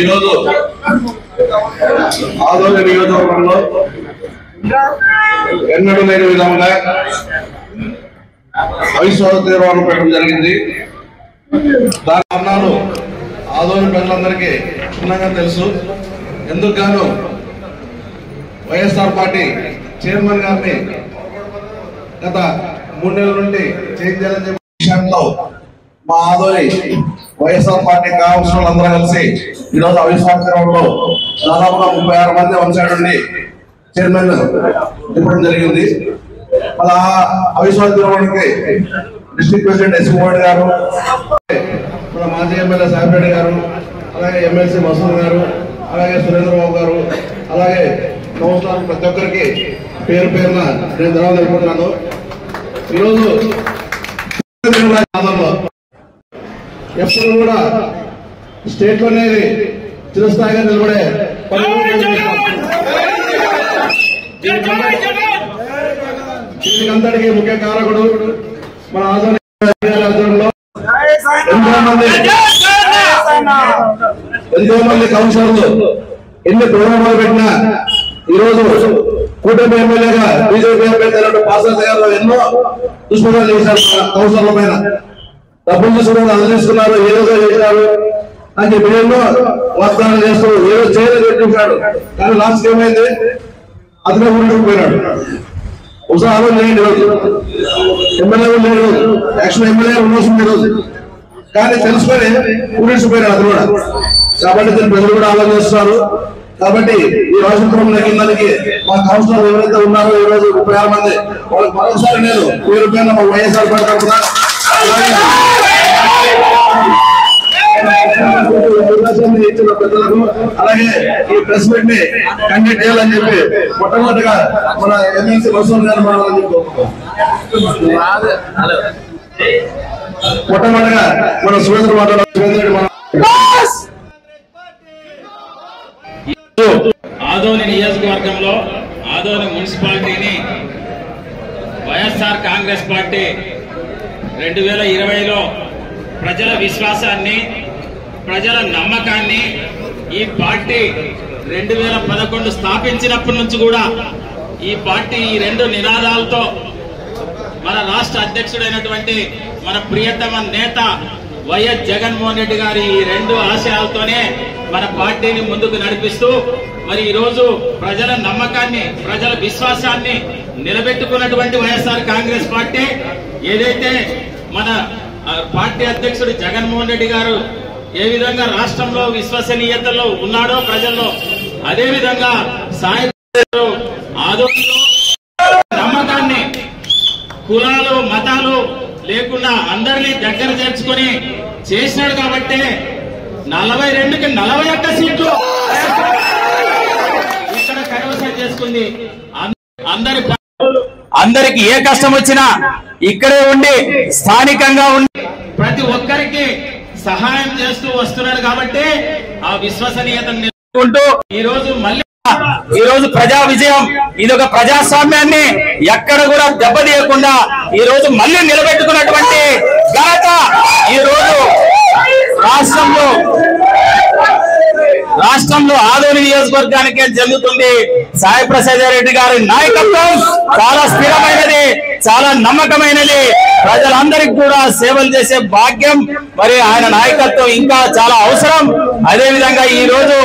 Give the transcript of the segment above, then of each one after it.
ఈరోజు ఆదోని నియోజకవర్గంలో ఎన్నడూ లేని విధంగా అవిశ్వాస తీర్మానం పెట్టడం జరిగింది. దాని కారణాలు ఆదోని ప్రజలందరికీ క్షుణ్ణంగా తెలుసు. ఎందుకు గాను వైఎస్ఆర్ పార్టీ చైర్మన్ గారిని గత 3 నెలల నుండి చేంజ్ చేయాలని చెప్పే విషయంలో మా ఆదోని వైఎస్ఆర్ పార్టీ కావాల్సిన అందరూ కలిసి ఈరోజు అవిశ్వాస తీర్మానంలో దాదాపుగా 36 మంది వన్ సైడ్ నుండి చైర్మన్ ఇవ్వడం జరిగింది. అలా అవిశ్వాస తీర్మానానికి డిస్ట్రిక్ట్ ప్రెసిడెంట్ ఎస్ మోహన్ గారు, మన మాజీ ఎమ్మెల్యే సాయిరెడ్డి గారు, అలాగే ఎమ్మెల్సీ మసూద్ గారు, అలాగే సురేంద్రబాబు గారు, అలాగే కౌన్సిలర్ ప్రతి ఒక్కరికి పేరు పేరున నేను ధన్యవాదాలు తెలుపుకుంటున్నాను. ఈరోజు ఎప్పుడు కూడా స్టేట్ లోనే చిరస్థాయిగా నిలబడే దీనికంతటికి ముఖ్య కారకుడు మన ఆదోని ఆధ్వర్యంలో ఎంతో మంది కౌన్సిలర్లు ఎన్ని ప్రోగ్రామాలు పెట్టినా ఈరోజు కూటమి ఎమ్మెల్యేగా బీజేపీ ఎమ్మెల్యే పాసర్ గారు ఎన్నో దుష్ప్రచారాలు చేశారు. కౌన్సిలర్ల పైన డబ్బులు తీసుకున్నారు, అది తీసుకున్నారు, ఏదో చేశారు అని చెప్పి ఎన్నో వాగ్దానాలు చేస్తూ ఏదో చేయలేదు చూశాడు. కానీ లాస్ట్ ఏమైంది, అతనే ఊరిపోయినాడు. ఒకసారి ఆలోచన చేయండి. ఈరోజు ఎమ్మెల్యే లేడు, యాక్చువల్ ఎమ్మెల్యే ఉండాల్సింది ఈరోజు, కానీ తెలుసుకొని ఊరిపోయినాడు అతను కూడా. కాబట్టి దీన్ని ప్రజలు కూడా ఆలోచన చేస్తున్నారు. కాబట్టి ఈ రాష్ట్రం నెగ్గిందానికి మా కౌన్సిలర్ ఎవరైతే ఉన్నారో ఈ రోజు 36 మంది వాళ్ళకి మరొకసారి నేను పేరు పైన మా వైఎస్ఆర్ పార్టీ తరఫున ఇచ్చిన పెద్దలకు అలాగే ఈ ప్రెస్ మీట్ ని కండక్ట్ చేయాలని చెప్పి మొట్టమొదటిగా మన ఎమ్మెల్సీ మసూద్ గారు మొట్టమొదటిగా మన సురేంద్ర మాట్లాడారు. ఆదోని నియోజకవర్గంలో ఆదోని మున్సిపాలిటీని వైఎస్ఆర్ కాంగ్రెస్ పార్టీ 2020లో ప్రజల విశ్వాసాన్ని, ప్రజల నమ్మకాన్ని ఈ పార్టీ 2011 స్థాపించినప్పటి నుంచి కూడా ఈ పార్టీ ఈ 2 నినాదాలతో మన రాష్ట్ర అధ్యక్షుడైనటువంటి మన ప్రియతమ నేత వైఎస్ జగన్మోహన్ రెడ్డి గారి ఈ 2 ఆశయాలతోనే మన పార్టీని ముందుకు నడిపిస్తూ మరి ఈ రోజు ప్రజల నమ్మకాన్ని, ప్రజల విశ్వాసాన్ని నిలబెట్టుకున్నటువంటి వైఎస్ఆర్ కాంగ్రెస్ పార్టీ ఏదైతే మన పార్టీ అధ్యక్షుడు జగన్మోహన్ రెడ్డి గారు ఏ విధంగా రాష్ట్రంలో విశ్వసనీయతలో ఉన్నాడో ప్రజల్లో, అదే విధంగా సాయి ఆదోనిలో నమ్మకాన్ని కులాలు మతాలు లేకుండా అందరినీ దగ్గర చేర్చుకొని చేసినాడు. కాబట్టి 42కి 41 సీట్లు ఇక్కడ కైవసం చేసుకుంది. అందరికి ఏ కష్టం వచ్చినా ఇక్కడే ఉండి స్థానికంగా ఉండి ప్రతి ఒక్కరికి సహాయం చేస్తూ వస్తున్నాడు. కాబట్టి ఆ విశ్వసనీయతను నిలుపుకుంటూ ఈ రోజు ప్రజా విజయం, ఇది ఒక ప్రజాస్వామ్యాన్ని ఎక్కడ కూడా దెబ్బతీయకుండా ఈ రోజు మళ్ళీ నిలబెట్టుకున్నటువంటి ఘనత ఈ రోజు రాష్ట్రంలో ఆదోని నియోజకవర్గానికే జరుగుతుంది. సాయి ప్రసాద్ రెడ్డి గారి నాయకత్వం చాలా స్థిరమైనది, చాలా నమ్మకమైనది. ప్రజలందరికీ కూడా సేవలు చేసే భాగ్యం మరి ఆయన నాయకత్వం ఇంకా చాలా అవసరం. అదే విధంగా ఈ రోజు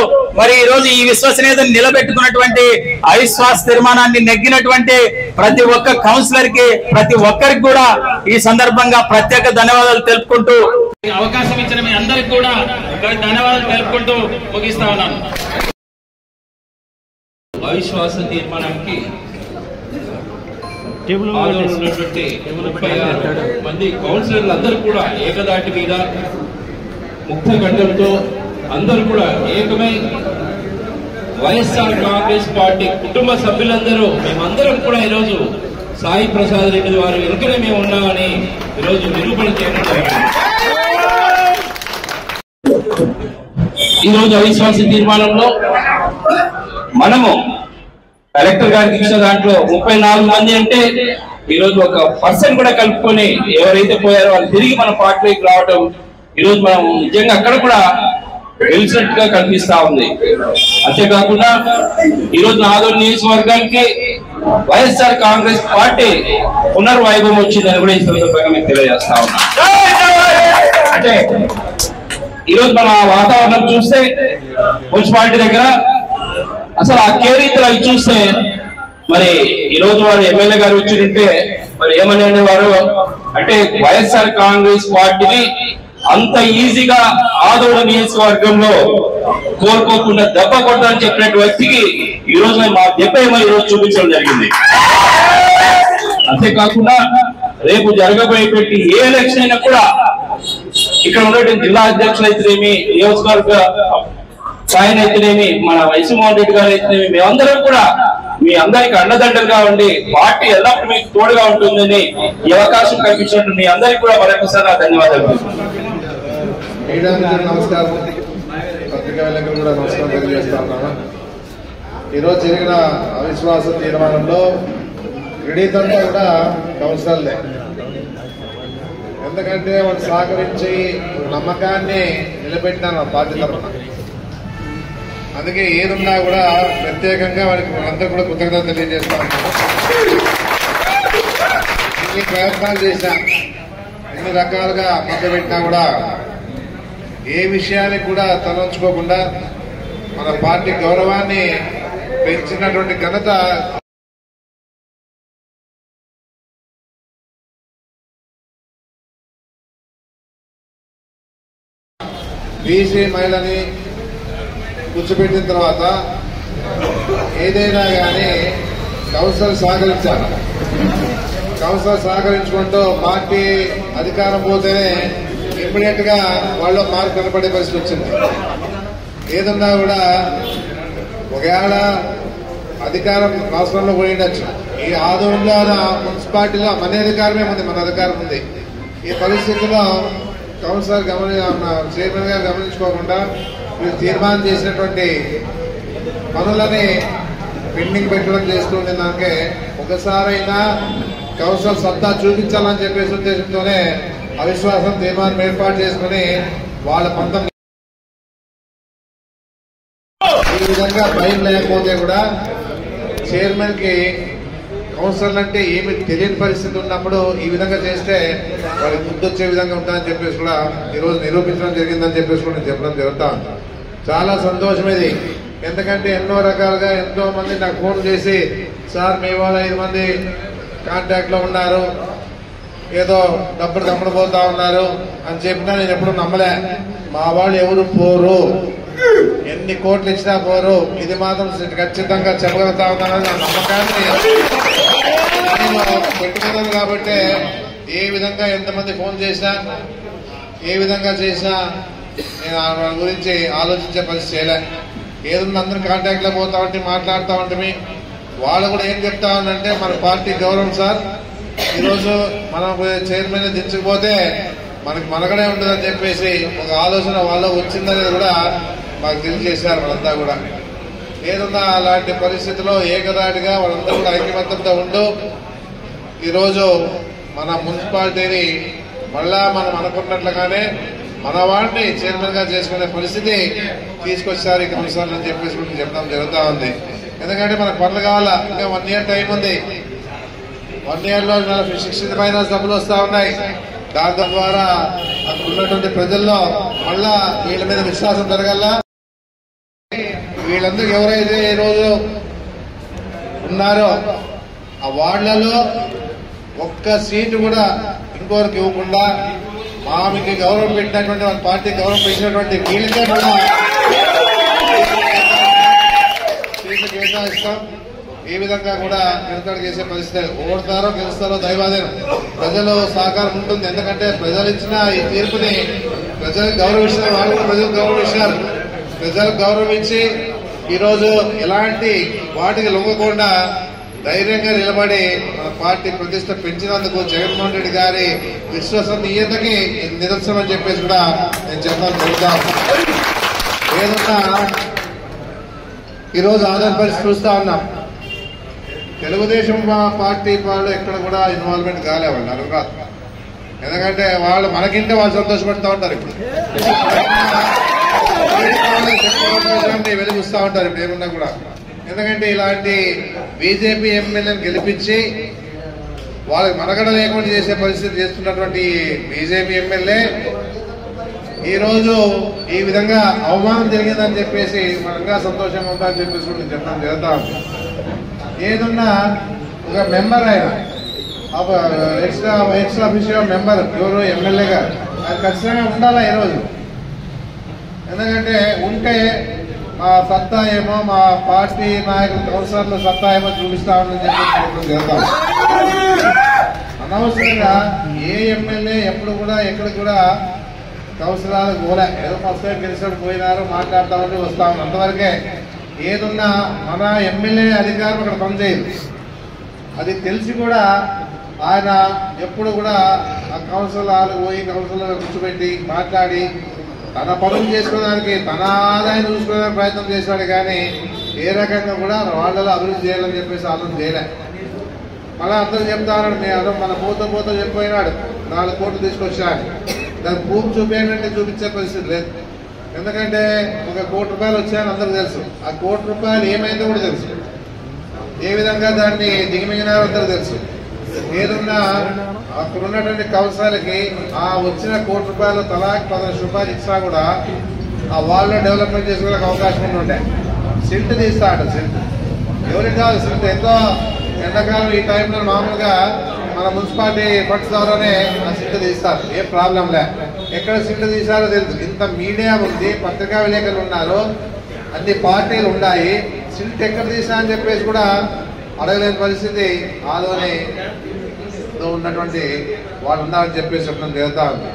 ఈ విశ్వసనీయతను నిలబెట్టుకున్నటువంటి అవిశ్వాస తీర్మానాన్ని నెగ్గినటువంటి ప్రతి ఒక్క కౌన్సిలర్ కి, ప్రతి ఒక్కరికి కూడా ఈ సందర్భంగా ప్రత్యేక ధన్యవాదాలు తెలుపుకుంటూ అవకాశం ఇచ్చిన మీ అందరికి కూడా ధన్యవాదాలు తెలుపుకుంటూ ముగిస్తా ఉన్నాను. అవిశ్వాస తీర్మానానికి ఉన్నటువంటి 36 మంది కౌన్సిలర్లు అందరూ కూడా ఏకదాటి మీద ముక్త గంటలతో అందరూ కూడా ఏకమై వైఎస్ఆర్ కాంగ్రెస్ పార్టీ కుటుంబ సభ్యులందరూ మేమందరం కూడా ఈరోజు సాయి ప్రసాద్ రెడ్డి వారు వెనుకనే మేము ఉన్నామని ఈరోజు నిరూపణ చేయడం జరిగింది. ఈరోజు అవిశ్వాస తీర్మానంలో మనము కలెక్టర్ గారికి ఇచ్చిన దాంట్లో 34 మంది అంటే ఈరోజు ఒక పర్సన్ కూడా కలుపుకొని ఎవరైతే పోయారో వాళ్ళు తిరిగి మన పార్టీలోకి రావడం, ఈరోజు మనం నిజంగా అక్కడ కూడా గెలిచినట్టుగా కనిపిస్తా ఉంది. అంతేకాకుండా ఈరోజు ఆదోని నియోజకవర్గానికి వైఎస్ఆర్ కాంగ్రెస్ పార్టీ పునర్వైభవం వచ్చిందని కూడా ఈ సందర్భంగా మీకు తెలియజేస్తా ఉన్నా. అంటే ఈరోజు మన వాతావరణం చూస్తే మున్సిపాలిటీ దగ్గర అసలు ఆ కేరీతలు అవి చూస్తే మరి ఈరోజు వారు ఎమ్మెల్యే గారు వచ్చింటే మరి ఏమని అనేవారు అంటే వైఎస్ఆర్ కాంగ్రెస్ పార్టీని అంత ఈజీగా ఆదోని నియోజకవర్గంలో కోరుకోకుండా దెబ్బ కొట్టాలని చెప్పినట్టు వ్యక్తికి ఈ రోజు మా దెబ్బ ఏమో ఈ రోజు చూపించడం జరిగింది. అంతేకాకుండా రేపు జరగబోయేటువంటి ఏ ఎలక్షన్ అయినా కూడా ఇక్కడ ఉన్నటువంటి జిల్లా అధ్యక్షులు అయితేనేమి, నియోజకవర్గ స్థాయిని అయితేనేమి, మన వైశ్వమోహన్ రెడ్డి గారు అయితేనేమి, మేమందరం కూడా మీ అందరికి అండదండలుగా ఉండి పార్టీ ఎల్లప్పుడూ మీకు తోడుగా ఉంటుందని ఈ అవకాశం కల్పించినట్టు మీ అందరికీ కూడా మరొకసారి ధన్యవాదాలు. నమస్కారం. పత్రికా విలేకరులకు కూడా నమస్కారం తెలియజేస్తా ఉన్నాను. ఈరోజు జరిగిన అవిశ్వాస తీర్మానంలో క్రెడిట్ కూడా కౌన్సిలర్లే. ఎందుకంటే వాళ్ళు సహకరించి నమ్మకాన్ని నిలబెట్టినారు పార్టీ తరఫున. అందుకే ఏదున్నా కూడా ప్రత్యేకంగా వాళ్ళందరూ కూడా కృతజ్ఞత తెలియజేస్తా ఉన్నాను. ఎన్ని ప్రయత్నాలు చేశా, ఎన్ని రకాలుగా మభ్యపెట్టినా కూడా ఏ విషయానికి కూడా తలంచుకోకుండా మన పార్టీ గౌరవాన్ని పెంచినటువంటి ఘనత బీసీ మహిళని కూర్చోబెట్టిన తర్వాత ఏదైనా కానీ కౌన్సిలర్ సహకరించాలి. కౌన్సిలర్ సహకరించుకుంటూ పార్టీ అధికారం పోతేనే ఇమ్మీడియట్ గా వాళ్ళు మార్పు కనపడే పరిస్థితి వచ్చింది. ఏదన్నా కూడా ఒకవేళ అధికారం రాష్ట్రంలో పోయిండొచ్చు, ఈ ఆదోళనలో మున్సిపాలిటీలో మన అధికారమే ఉంది, మన అధికారం ఉంది. ఈ పరిస్థితుల్లో కౌన్సిలర్ చైర్మన్ గారు గమనించుకోకుండా మీరు తీర్మానం చేసినటువంటి పనులని పెండింగ్ పెట్టడం చేస్తుండే దానికే ఒకసారైనా కౌన్సిలర్ సత్తా చూపించాలని చెప్పేసి ఉద్దేశంతోనే అవిశ్వాసం తీర్మానం ఏర్పాటు చేసుకుని వాళ్ళ పంతం ఈ విధంగా భయం లేకపోతే కూడా చైర్మన్ కి కౌన్సిలర్ అంటే ఏమి తెలియని పరిస్థితి ఉన్నప్పుడు ఈ విధంగా చేస్తే వాళ్ళకి గుర్తొచ్చే విధంగా ఉంటుందని చెప్పేసి కూడా ఈరోజు నిరూపించడం జరిగిందని చెప్పేసి కూడా నేను చెప్పడం జరుగుతా. చాలా సంతోషం ఇది. ఎందుకంటే ఎన్నో రకాలుగా ఎంతో మంది నాకు ఫోన్ చేసి సార్ మీ వాళ్ళు 5 మంది కాంటాక్ట్ లో ఉన్నారు, ఏదో డబ్బులు దమ్మడిపోతా ఉన్నారు అని చెప్పినా నేను ఎప్పుడు నమ్మలే. మా వాళ్ళు ఎవరు పోరు, ఎన్ని కోట్లు ఇచ్చినా పోరు, ఇది మాత్రం ఖచ్చితంగా చెప్పగలుగుతా ఉన్నానని నా నమ్మకాన్ని పెట్టుకున్నాను. కాబట్టి ఏ విధంగా ఎంతమంది ఫోన్ చేసినా ఏ విధంగా చేసినా నేను వాళ్ళ గురించి ఆలోచించే పరిస్థితి చేయలే. ఏదన్నా అందరూ కాంటాక్ట్ లో పోతా ఉంటే మాట్లాడుతూ ఉంటే వాళ్ళు కూడా ఏం చెప్తా ఉందంటే మన పార్టీ గౌరవం సార్, ఈరోజు మనం చైర్మన్ దించకపోతే మనకి మనగడే ఉండదని చెప్పేసి ఒక ఆలోచన వాళ్ళు వచ్చిందనేది కూడా మాకు తెలియజేశారు. వాళ్ళంతా కూడా ఏదన్నా అలాంటి పరిస్థితిలో ఏకదాటిగా వాళ్ళందరూ కూడా ఐక్యమత్యంతో ఉంటూ ఈరోజు మన మున్సిపాలిటీని మళ్ళా మనం అనుకున్నట్లుగానే మన వాడిని చైర్మన్ గా చేసుకునే పరిస్థితి తీసుకొచ్చారు ఈ కౌన్సిలర్ అని చెప్పేసి చెప్పడం జరుగుతూ ఉంది. ఎందుకంటే మనకు పనులు కావాలా, ఇంకా 1 year టైం ఉంది. 1 year లో 60 డబ్బులు వస్తా ఉన్నాయి. దాని ద్వారా అక్కడ ఉన్నటువంటి ప్రజల్లో మళ్ళా వీళ్ళ మీద విశ్వాసం జరగాల. వీళ్ళందరూ ఎవరైతే ఈ రోజు ఉన్నారో ఆ వార్డులలో ఒక్క సీటు కూడా ఇంకోరికి ఇవ్వకుండా మామికి గౌరవం పెట్టినటువంటి వాళ్ళ పార్టీ గౌరవం పెంచినటువంటి వీళ్ళకే కూడా సీట్లు కేటాయిస్తాం. ఈ విధంగా కూడా నిలకడ చేసే పరిస్థితి. ఓడతారో గెలుస్తారో దైవాధీనం, ప్రజలు సహకారం ఉంటుంది. ఎందుకంటే ప్రజలు ఇచ్చిన ఈ తీర్పుని ప్రజలకు గౌరవిస్తారు, వాళ్ళు కూడా ప్రజలకు గౌరవిస్తారు. ప్రజలకు గౌరవించి ఈరోజు ఎలాంటి వాటికి లొంగకుండా ధైర్యంగా నిలబడి మన పార్టీ ప్రతిష్ట పెంచినందుకు జగన్మోహన్ రెడ్డి గారి విశ్వసనీయతకి నిదర్శనం అని చెప్పేసి కూడా నేను చెప్పడం జరుగుతాను. ఏదన్నా ఈరోజు ఆధార పరిస్థితి చూస్తా ఉన్నాం. తెలుగుదేశం పార్టీ వాళ్ళు ఎక్కడ కూడా ఇన్వాల్వ్మెంట్ కాలే వాళ్ళు అడగ. ఎందుకంటే వాళ్ళు మనకింటే వాళ్ళు సంతోషపడుతూ ఉంటారు. ఇప్పుడు వెలుగుస్తూ ఉంటారు ఇప్పుడు ఏమన్నా కూడా. ఎందుకంటే ఇలాంటి బీజేపీ ఎమ్మెల్యేని గెలిపించి వాళ్ళకి మనగడ లేకుండా చేసే పరిస్థితి చేస్తున్నటువంటి బీజేపీ ఎమ్మెల్యే ఈరోజు ఈ విధంగా అవమానం జరిగిందని చెప్పేసి మనగా సంతోషంగా ఉందని చెప్పేసి నేను చెప్పడం జరుగుతా ఉంది. ఏదన్నా ఒక మెంబర్ ఆయన ఎక్స్ట్రా అఫీషియల్ మెంబర్ ఎవరు ఎమ్మెల్యేగా అది ఖచ్చితంగా ఉండాలా ఈరోజు. ఎందుకంటే ఉంటే మా సత్తా ఏమో మా పార్టీ నాయకుల కౌన్సిలర్ల సత్తా ఏమో చూపిస్తామని చెప్పి జరుగుతాం. అనవసరంగా ఏ ఎమ్మెల్యే ఎప్పుడు కూడా ఎక్కడ కూడా కౌన్సిలర్లకు పోలే. ఏదో ఫస్ట్ టైం గెలిచినప్పుడు పోయినారు మాట్లాడతామని వస్తామని అంతవరకే. ఏదున్నా మన ఎమ్మెల్యే అధికారం అక్కడ పనిచేయదు. అది తెలిసి కూడా ఆయన ఎప్పుడు కూడా ఆ కౌన్సిలర్లు పోయి కౌన్సిలర్ కూర్చోబెట్టి మాట్లాడి తన పనులు చేసుకోవడానికి తన ఆదాయం చూసుకోవడానికి ప్రయత్నం చేశాడు. కానీ ఏ రకంగా కూడా వాళ్ళలో అభివృద్ధి చేయాలని చెప్పేసి ఆలోచన చేయలే. మళ్ళీ అందరూ చెప్తాను నేను మన పోతూ చెప్పిపోయినాడు 4 కోట్లు తీసుకొచ్చాను. దానికి ప్రూఫ్ చూపేయంటే చూపించే పరిస్థితి లేదు. ఎందుకంటే ఒక ₹1 కోటి వచ్చాయని అందరూ తెలుసు. ఆ ₹1 కోటి ఏమైందో కూడా తెలుసు. ఏ విధంగా దాన్ని దిగమిగినారో అందరూ తెలుసు. ఏదన్నా అక్కడ ఉన్నటువంటి కౌన్సిలర్కి ఆ వచ్చిన ₹1 కోటి తలాకి ₹10,00,000 ఇచ్చినా కూడా ఆ వాళ్ళ డెవలప్మెంట్ చేసుకోవడానికి అవకాశం ఉండే. సిల్ట్ తీస్తాడు. సిల్ట్ ఎవరికి కావాలి? సిల్ట్ ఎంతో ఎండాకాలం ఈ టైంలో మామూలుగా మన మున్సిపాలిటీ ఫండ్స్ ద్వారానే ఆ సిల్ట్ తీస్తారు. ఏ ప్రాబ్లం లే. ఎక్కడ సిల్ట్ తీసారో తెలుసు. ఇంత మీడియా ఉంది, పత్రికా విలేకరులు ఉన్నారు, అన్ని పార్టీలు ఉన్నాయి. సిల్ట్ ఎక్కడ తీసా అని చెప్పేసి కూడా అడగలేని పరిస్థితి ఆలోనే ఉన్నటువంటి వాళ్ళు ఉన్నారని చెప్పేసి చెప్పడం జరుగుతా ఉంది.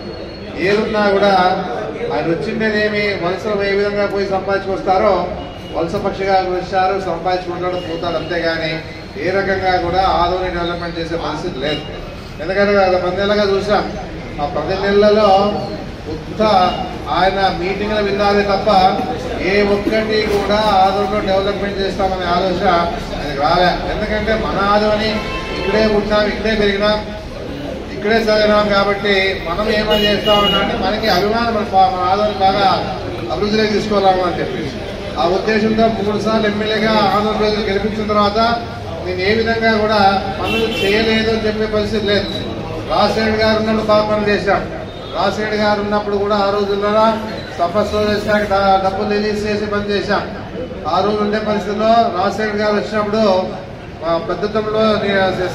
ఏదున్నా కూడా ఆయన వచ్చిండేదేమి వలసలు ఏ విధంగా పోయి సంపాదించుకొస్తారో వలస పక్షిగా వచ్చారు, సంపాదించుకుంటాడు, పోతాడు. అంతేగాని ఏ రకంగా కూడా ఆదోని డెవలప్మెంట్ చేసే పరిస్థితి లేదు. ఎందుకంటే 10 నెలలుగా చూసాం. ఆ 10 నెలలలో ఆయన మీటింగ్లు విన్నారే తప్ప ఏ ఒక్కటి కూడా ఆదోనిలో డెవలప్మెంట్ చేస్తామనే ఆలోచన ఆయనకు రాలే. ఎందుకంటే మన ఆదోని ఇక్కడే పుట్టినాం, ఇక్కడే పెరిగినాం, ఇక్కడే చదివినాం. కాబట్టి మనం ఏమని చేస్తామంటే మనకి అభిమానం, మన ఆదోని బాగా అభివృద్ధిలోకి తీసుకోవాలని అని చెప్పేసి ఆ ఉద్దేశంతో 3 సార్లు ఎమ్మెల్యేగా ఆంధ్ర ప్రజలు గెలిపించిన తర్వాత నేను ఏ విధంగా కూడా పనులు చేయలేదు అని చెప్పే పరిస్థితి లేదు. రాజశేఖర్ గారు ఉన్నప్పుడు బాగా పనులు చేశాం. రాజశేఖర్ గారు ఉన్నప్పుడు కూడా ఆ రోజుల్లో సంపత్సో చేశాక డబ్బులు రిలీజ్ చేసి పని చేశాం. ఆ రోజు ఉండే పరిస్థితిలో రాజశేఖర్ గారు వచ్చినప్పుడు పెద్దతంలో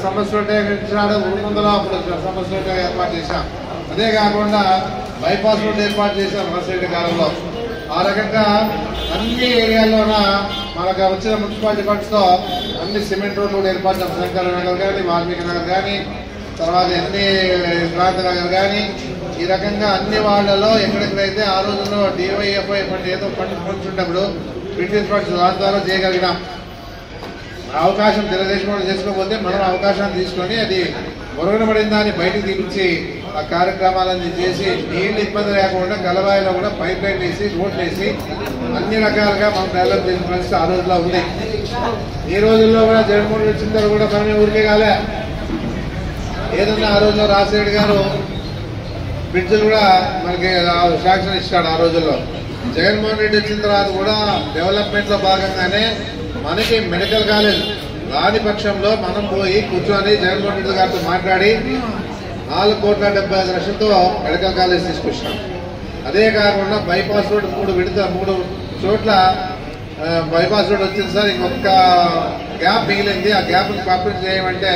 సంపత్సో ఇచ్చినాడు. ఉరుముందలో అప్పుడు సంపత్సో ఏర్పాటు చేశాం. అదే కాకుండా బైపాస్ రోడ్ ఏర్పాటు చేశాం రాజశేఖర్ కాలంలో. ఆ రకంగా అన్ని ఏరియాల్లోన మనకు వచ్చిన మున్సిపాలిటీ ఫండ్స్ తో అన్ని సిమెంట్ రోడ్లు కూడా ఏర్పాటు చేస్తాం. శంకర నగర్ కానీ, వాల్మీకి నగర్ కానీ, తర్వాత ఎన్ని క్రాంతి నగర్ కానీ, ఈ రకంగా అన్ని వాళ్ళలో ఎక్కడెక్కడైతే ఆ రోజుల్లో డివైఎఫ్ఐ ఫండ్ ఏదో ఫండ్స్ ఉన్నప్పుడు బ్రిటిష్ ఫండ్స్ దాని ద్వారా చేయగలిగినాం. అవకాశం తెలుగుదేశం చేసుకోకపోతే మనం అవకాశాన్ని తీసుకొని అది మురుగునబడిన దాన్ని బయటకు తీపించి ఆ కార్యక్రమాలన్నీ చేసి నీళ్ళు ఇబ్బంది లేకుండా గలవాయిలో కూడా పైప్ లైన్ వేసి రోడ్లు వేసి అన్ని రకాలుగా మనం డెవలప్ చేసిన పరిస్థితి ఆ రోజుల్లో ఉంది. ఈ రోజుల్లో కూడా జగన్మోహన్ రెడ్డి వచ్చిన తర్వాత కూడా పని ఊరికే కాలే. ఏదన్నా ఆ రోజుల్లో రాజశేఖర్ గారు బ్రిడ్జ్లు కూడా మనకి శాంక్షన్ ఇచ్చాడు. ఆ రోజుల్లో జగన్మోహన్ రెడ్డి వచ్చిన తర్వాత కూడా డెవలప్మెంట్ లో భాగంగానే మనకి మెడికల్ కాలేజ్ రాని పక్షంలో మనం పోయి కూర్చొని జగన్మోహన్ రెడ్డి గారితో మాట్లాడి 4,75,00,000 మెడికల్ కాలేజ్ తీసుకొచ్చాం. అదే కాకుండా బైపాస్ రోడ్ 3 చోట్ల బైపాస్ రోడ్ వచ్చింది సార్. ఇంకొక గ్యాప్ మిగిలింది. ఆ గ్యాప్ కంప్లీట్ చేయమంటే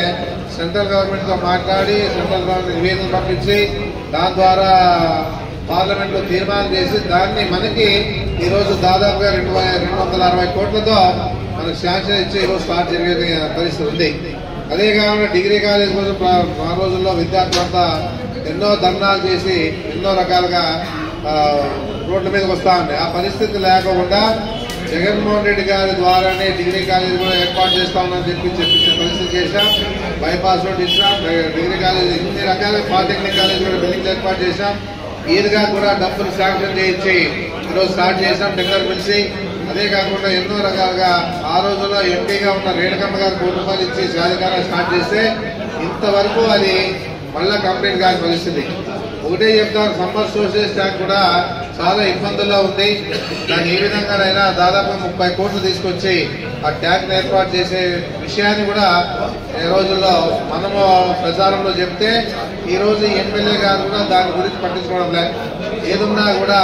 సెంట్రల్ గవర్నమెంట్ తో మాట్లాడి సెంట్రల్ గవర్నమెంట్ నివేదిక పంపించి దాని ద్వారా పార్లమెంట్ లో తీర్మానం చేసి దాన్ని మనకి ఈరోజు దాదాపుగా 260 కోట్లతో మనకు శాంక్షన్ ఇచ్చి ఈరోజు స్టార్ట్ జరిగే పరిస్థితి ఉంది. అదే కాకుండా డిగ్రీ కాలేజ్ కోసం ఆ రోజుల్లో విద్యార్థులంతా ఎన్నో ధర్నాలు చేసి ఎన్నో రకాలుగా రోడ్ల మీదకి వస్తా ఉన్నాయి. ఆ పరిస్థితి లేకుండా జగన్మోహన్ రెడ్డి గారి ద్వారానే డిగ్రీ కాలేజ్ కూడా ఏర్పాటు చేస్తా ఉన్నామని చెప్పించే పరిస్థితి చేశాం. బైపాస్ రోడ్ ఇచ్చాం. డిగ్రీ కాలేజ్ ఇన్ని రకాల పాలిటెక్నిక్ కాలేజ్ కూడా బిల్డింగ్ ఏర్పాటు చేశాం. ఈదిగా కూడా డబ్బులు శాంక్షన్ చేయించి ఈరోజు స్టార్ట్ చేశాం టెండర్ పిలిచి. అదే కాకుండా ఎన్నో రకాలుగా ఆ రోజుల్లో ఎంపీగా ఉన్న రేణుకమ్మ గారు ₹1 ఇచ్చి శాలికారా స్టార్ట్ చేస్తే ఇంతవరకు అది మళ్ళా కంప్లీట్ కాని పరిస్థితి. ఒకటే చెప్తాను, సమ్మర్ సోషల్ ట్యాంక్ కూడా చాలా ఇబ్బందుల్లో ఉంది. దాన్ని ఏ విధంగానైనా దాదాపు 30 కోట్లు తీసుకొచ్చి ఆ ట్యాంక్ ఏర్పాటు చేసే విషయాన్ని కూడా ఈ రోజుల్లో మనము ప్రచారంలో చెప్తే ఈ రోజు ఎమ్మెల్యే గారు కూడా దాని గురించి పట్టించుకోవడం లేదు. ఏదున్నా కూడా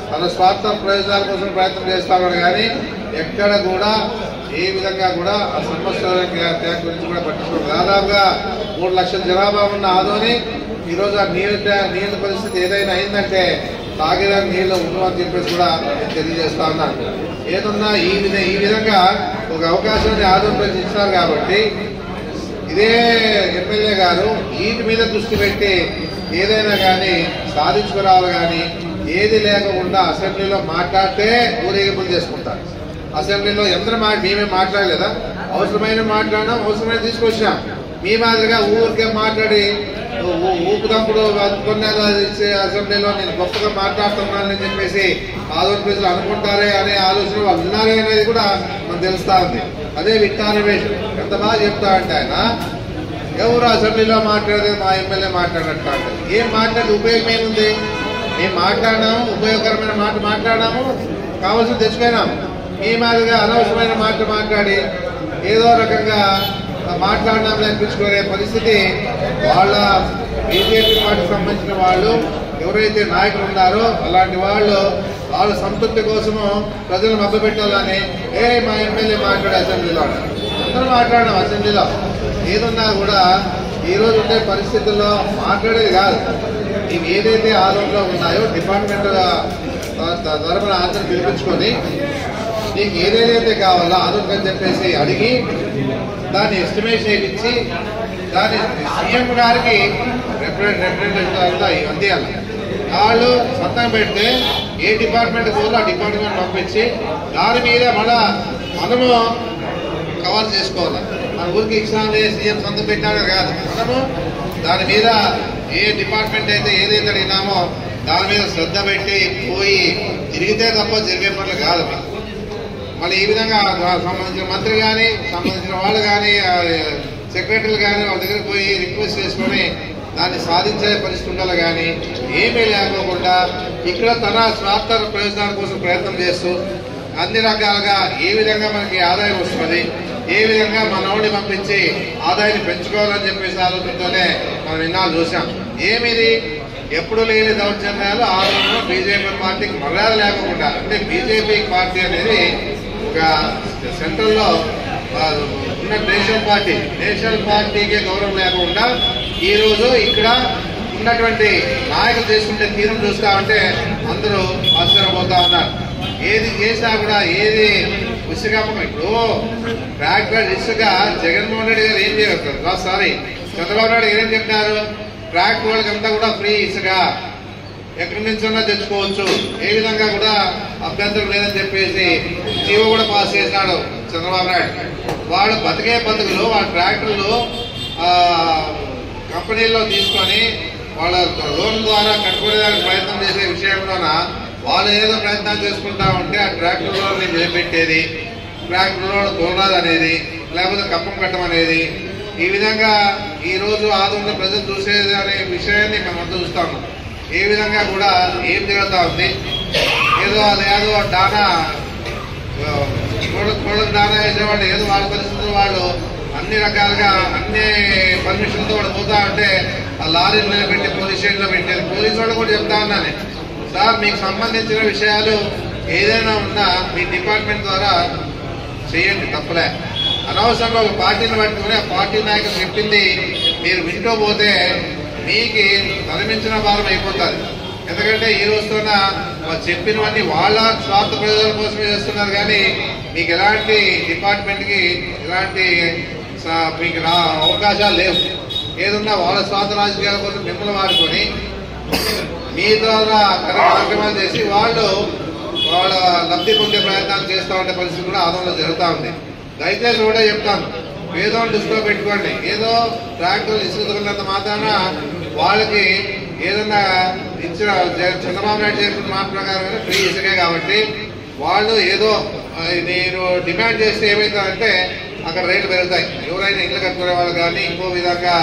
తన స్వార్థ ప్రయోజనాల కోసం ప్రయత్నం చేస్తామని కానీ ఎక్కడ కూడా ఏ విధంగా కూడా ఆ సమస్యల ట్యాంక్ గురించి కూడా పట్టించుకోవడం. దాదాపుగా 3 లక్షల జనాభా ఉన్న ఆదోని ఈరోజు ఆ నీళ్ళ పరిస్థితి ఏదైనా అయిందంటే తాగేదానికి నీళ్ళు ఉండవని చెప్పేసి కూడా నేను తెలియజేస్తా ఉన్నాను. ఏదన్నా ఈ విధంగా ఒక అవకాశాన్ని ఆదోని ప్రజలు ఇచ్చినారు కాబట్టి ఇదే ఎమ్మెల్యే గారు వీటి మీద దృష్టి పెట్టి ఏదైనా కానీ సాధించుకురావాలి. కానీ ఏది లేకుండా అసెంబ్లీలో మాట్లాడితే ఊరేగింపులు చేసుకుంటారు. అసెంబ్లీలో ఎందరూ మేమే మాట్లాడలేదా? అవసరమైన మాట్లాడినాం, అవసరమైన తీసుకొచ్చాం. మీ మాదిరిగా ఊరికే మాట్లాడి ఊపుదప్పుడు కొన్నేళ్ళు ఇచ్చే అసెంబ్లీలో నేను గొప్పగా మాట్లాడుతున్నానని చెప్పేసి ఆదోని ప్రజలు అనుకుంటారే అనే ఆలోచన వాళ్ళు ఉన్నారే అనేది కూడా మనకు తెలుస్తా ఉంది. అదే విట్టా రమేష్ ఎంత బాగా చెప్తా అంటే ఆయన ఎవరు అసెంబ్లీలో మాట్లాడేది మా ఎమ్మెల్యే మాట్లాడినట్టు అంటే ఏం మాట్లాడి ఉపయోగం ఏముంది? మేము మాట్లాడినాము, ఉపయోగకరమైన మాట మాట్లాడినాము, కావాల్సింది తెచ్చిపోయినాము. ఈ మాదిరిగా అనవసరమైన మాట మాట్లాడి ఏదో రకంగా మాట్లాడినామని అనిపించుకునే పరిస్థితి వాళ్ళ బీజేపీ పార్టీకి సంబంధించిన వాళ్ళు ఎవరైతే నాయకులు ఉన్నారో అలాంటి వాళ్ళ సంతృప్తి కోసము ప్రజలు మభ్యపెట్టాలని మా ఎమ్మెల్యే మాట్లాడే అసెంబ్లీలో అందరూ మాట్లాడినాం. అసెంబ్లీలో ఏదున్నా కూడా ఈ రోజు ఉండే పరిస్థితుల్లో మాట్లాడేది కాదు. ఇవి ఏదైతే ఆలోచనలో ఉన్నాయో డిపార్ట్మెంట్ తరఫున ఆందోళన పిలిపించుకొని నీకు ఏదైతే కావాలో ఆలోచన చెప్పేసి అడిగి దాన్ని ఎస్టిమేషన్ ఇచ్చి దాన్ని సీఎం గారికి రిప్రజెంటేటివ్ అందియాలి. వాళ్ళు సంతకం పెడితే ఏ డిపార్ట్మెంట్ పోలో ఆ డిపార్ట్మెంట్ పంపించి దాని మీద మనము కవర్ చేసుకోవాలి. మన ఊరికి ఇచ్చానే సీఎం సంతకం పెట్టాడు కాదు, మనము దాని మీద ఏ డిపార్ట్మెంట్ అయితే ఏదైతే అడిగినామో దాని మీద శ్రద్ధ పెట్టి పోయి తిరిగితే తప్ప జరిగే పనులు కాదు. మళ్ళీ ఈ విధంగా సంబంధించిన మంత్రి కానీ సంబంధించిన వాళ్ళు కానీ సెక్రటరీలు కానీ వాళ్ళ దగ్గరికి పోయి రిక్వెస్ట్ చేసుకొని దాన్ని సాధించే పరిస్థితి ఉండాలి. కానీ ఏమీ లేకోకుండా ఇక్కడ తన స్వార్థ ప్రయోజనాల కోసం ప్రయత్నం చేస్తూ అన్ని రకాలుగా ఏ విధంగా మనకి ఆదాయం వస్తుంది, ఏ విధంగా మనోడిని పంపించి ఆదాయాన్ని పెంచుకోవాలని చెప్పేసి ఆలోచనతోనే మనం ఇన్నాళ్ళు చూసాం. ఏమిది ఎప్పుడు లేని దౌర్జన్యాలు ఆ రోజుల్లో బీజేపీ పార్టీకి మర్యాద లేకుండా, అంటే బీజేపీ పార్టీ అనేది ఒక సెంట్రల్లో ఉన్న నేషనల్ పార్టీకి గౌరవం లేకుండా ఈ రోజు ఇక్కడ ఉన్నటువంటి నాయకులు చేసుకుంటే తీరం చూస్తా ఉంటే అందరూ ఆశ్చర్యపోతా ఉన్నారు. ఏది చేసినా కూడా ఏది ఇసుక ఇప్పుడు ట్రాక్టర్ ఇసుక జగన్మోహన్ రెడ్డి గారు ఏం చేయగలుగుతారు? సారీ చంద్రబాబు నాయుడు ఏం చెప్పినారు? ట్రాక్టర్ వాళ్ళకంతా కూడా ఫ్రీ ఇసుక ఎక్కడి నుంచైనా తెచ్చుకోవచ్చు, ఏ విధంగా కూడా అభ్యంతరం లేదని చెప్పేసి జీవో కూడా పాస్ చేసినాడు చంద్రబాబు నాయుడు. వాళ్ళు బతికే బతుకులు వాళ్ళ ట్రాక్టర్లు కంపెనీల్లో తీసుకొని వాళ్ళ లోన్ ద్వారా కట్టుకునేదానికి ప్రయత్నం చేసే విషయంలోన వాళ్ళు ఏదో ప్రయత్నాలు చేసుకుంటా ఉంటే ఆ ట్రాక్టర్లో నిలబెట్టేది, ట్రాక్టర్లో తోలరాదు అనేది, లేకపోతే కప్పం కట్టమనేది, ఈ విధంగా ఈ రోజు ఆదున్న ప్రజలు చూసేది అనే విషయాన్ని మేమంతా చూస్తాము. ఏ విధంగా కూడా ఏం జరుగుతా ఉంది, ఏదో డానా కోళ్ళకు దానా వేసేవాళ్ళు ఏదో వాళ్ళ పరిస్థితులు వాళ్ళు అన్ని రకాలుగా అన్ని పర్మిషన్తో వాడు పోతా ఉంటే ఆ లారీలు నిలబెట్టి పోలీస్ స్టేషన్లో పెట్టేది. పోలీసు వాళ్ళు కూడా చెప్తా ఉన్నాను, సార్ మీకు సంబంధించిన విషయాలు ఏదైనా ఉన్నా మీ డిపార్ట్మెంట్ ద్వారా చేయండి, తప్పలే. అనవసరంగా ఒక పార్టీని పట్టుకుని ఆ పార్టీ నాయకులు చెప్పింది మీరు వింటూ పోతే మీకు తలమించిన భారం అయిపోతుంది. ఎందుకంటే ఈ రోజుతోన చెప్పినవన్నీ వాళ్ళ స్వార్థ ప్రయోజనాల కోసమే చేస్తున్నారు. కానీ మీకు ఎలాంటి డిపార్ట్మెంట్కి ఎలాంటి మీకు అవకాశాలు లేవు. ఏదన్నా వాళ్ళ స్వార్థ రాజకీయాల కోసం మిమ్మల్ని వాడుకొని మీ ద్వారా కార్యక్రమాలు చేసి వాళ్ళ లబ్ధి పొందే ప్రయత్నాలు చేస్తూ ఉండే పరిస్థితి కూడా ఆదంలో జరుగుతూ ఉంది. దయచేసి కూడా చెప్తాను, ఏదో దృష్టిలో పెట్టుకోండి. ఏదో ట్రాక్టర్ ఇసుకున్నంత మాత్రాన వాళ్ళకి ఏదన్నా ఇచ్చిన చంద్రబాబు నాయుడు చేసిన మాట ప్రకారం ఫ్రీ ఇసుకే కాబట్టి వాళ్ళు ఏదో నేను డిమాండ్ చేస్తే ఏమవుతుందంటే అక్కడ రేట్లు పెరుగుతాయి. ఎవరైనా ఇళ్ళు కట్టుకునే వాళ్ళు కానీ ఇంకో విధంగా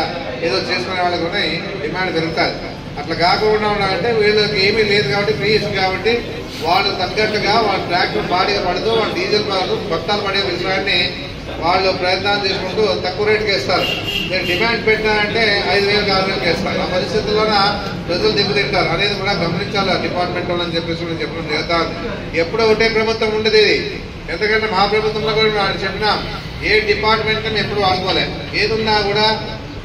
ఏదో చేసుకునే వాళ్ళకి కూడా డిమాండ్ పెరుగుతుంది. అట్లా కాకుండా ఉన్నారంటే వీళ్ళకి ఏమీ లేదు కాబట్టి ఫ్రీ ఇస్తుంది కాబట్టి వాళ్ళు తగ్గట్టుగా వాళ్ళ ట్రాక్టర్ బాడీగా పడుతూ వాళ్ళ డీజిల్ పడుతూ భక్తాలు పడే విషయాన్ని వాళ్ళు ప్రయత్నాలు చేసుకుంటూ తక్కువ రేటుకి ఇస్తారు. నేను డిమాండ్ పెట్టినానంటే 5,000 6,000కి ఇస్తాను. ఆ పరిస్థితుల్లోన ప్రజలు దెబ్బతింటారు అనేది కూడా గమనించాలి డిపార్ట్మెంట్ వాళ్ళని చెప్పేసి నేను చెప్పడం జరుగుతాను. ఎప్పుడో ఒకటే ప్రభుత్వం ఉండేది ఇది. ఎందుకంటే మా ప్రభుత్వంలో కూడా చెప్పినా ఏ డిపార్ట్మెంట్ అని ఎప్పుడు వాడుకోలేదు. ఏదున్నా కూడా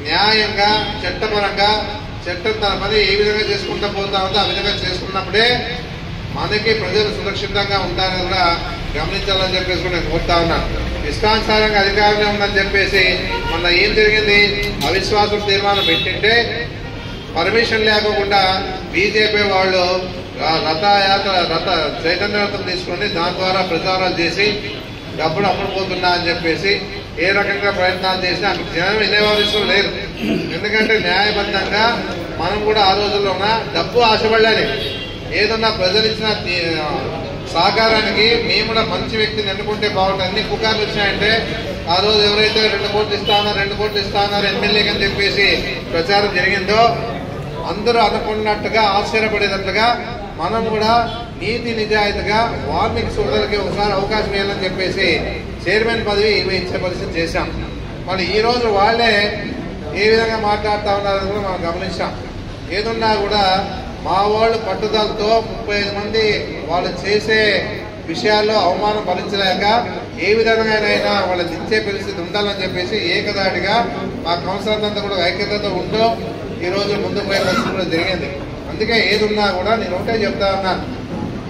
న్యాయంగా చట్టపరంగా చట్టం తన పని ఏ విధంగా చేసుకుంటూ పోతా ఉందో ఆ విధంగా చేసుకున్నప్పుడే మనకి ప్రజలు సురక్షితంగా ఉంటారని కూడా గమనించాలని చెప్పేసి కూడా నేను కోరుతా ఉన్నాను. ఇష్టానుసారంగా అధికారంలో ఉందని చెప్పేసి మొన్న ఏం జరిగింది, అవిశ్వాసం తీర్మానం పెట్టింటే పర్మిషన్ లేకుండా బీజేపీ వాళ్ళు రథ చైతన్య రథం తీసుకొని దాని ద్వారా ప్రచారాలు చేసి డబ్బులు అమ్ముడుపోతున్నా అని చెప్పేసి ఏ రకంగా ప్రయత్నాలు చేసినా జనం వినేవారిస్తూ లేరు. ఎందుకంటే న్యాయబద్ధంగా మనం కూడా ఆ రోజుల్లో ఉన్న డబ్బు ఆశపడాలి. ఏదన్నా ప్రజలు ఇచ్చిన సహకారానికి మేము కూడా మంచి వ్యక్తిని ఎన్నుకుంటే బాగుంటుంది. అన్ని పుకార్లు వచ్చినాయంటే ఆ రోజు ఎవరైతే 2 కోట్లు ఇస్తా ఉన్నారు 2 కోట్లు ఇస్తా ఉన్నారు ఎమ్మెల్యేకి అని చెప్పేసి ప్రచారం జరిగిందో అందరూ అనుకున్నట్టుగా ఆశ్చర్యపడేటట్లుగా మనం కూడా నీతి నిజాయితీగా వాల్మీకి సోదరులకి ఒకసారి అవకాశం ఇవ్వాలని చెప్పేసి చైర్మన్ పదవి ఇచ్చే పరిస్థితి చేశాం. మరి ఈ రోజు వాళ్ళే ఏ విధంగా మాట్లాడుతూ ఉన్నారని కూడా మనం గమనించాం. ఏదున్నా కూడా మా వాళ్ళు పట్టుదలతో 35 మంది వాళ్ళు చేసే విషయాల్లో అవమానం భరించలేక ఏ విధంగానైనా వాళ్ళు దించే పరిస్థితి ఉండాలని చెప్పేసి ఏకదాటిగా మా కౌన్సిలర్ అంతా కూడా ఐక్యతతో ఉంటూ ఈరోజు ముందుకు పోయే పరిస్థితి కూడా జరిగింది. అందుకే ఏదున్నా కూడా నేను ఒకటే చెప్తా ఉన్నాను,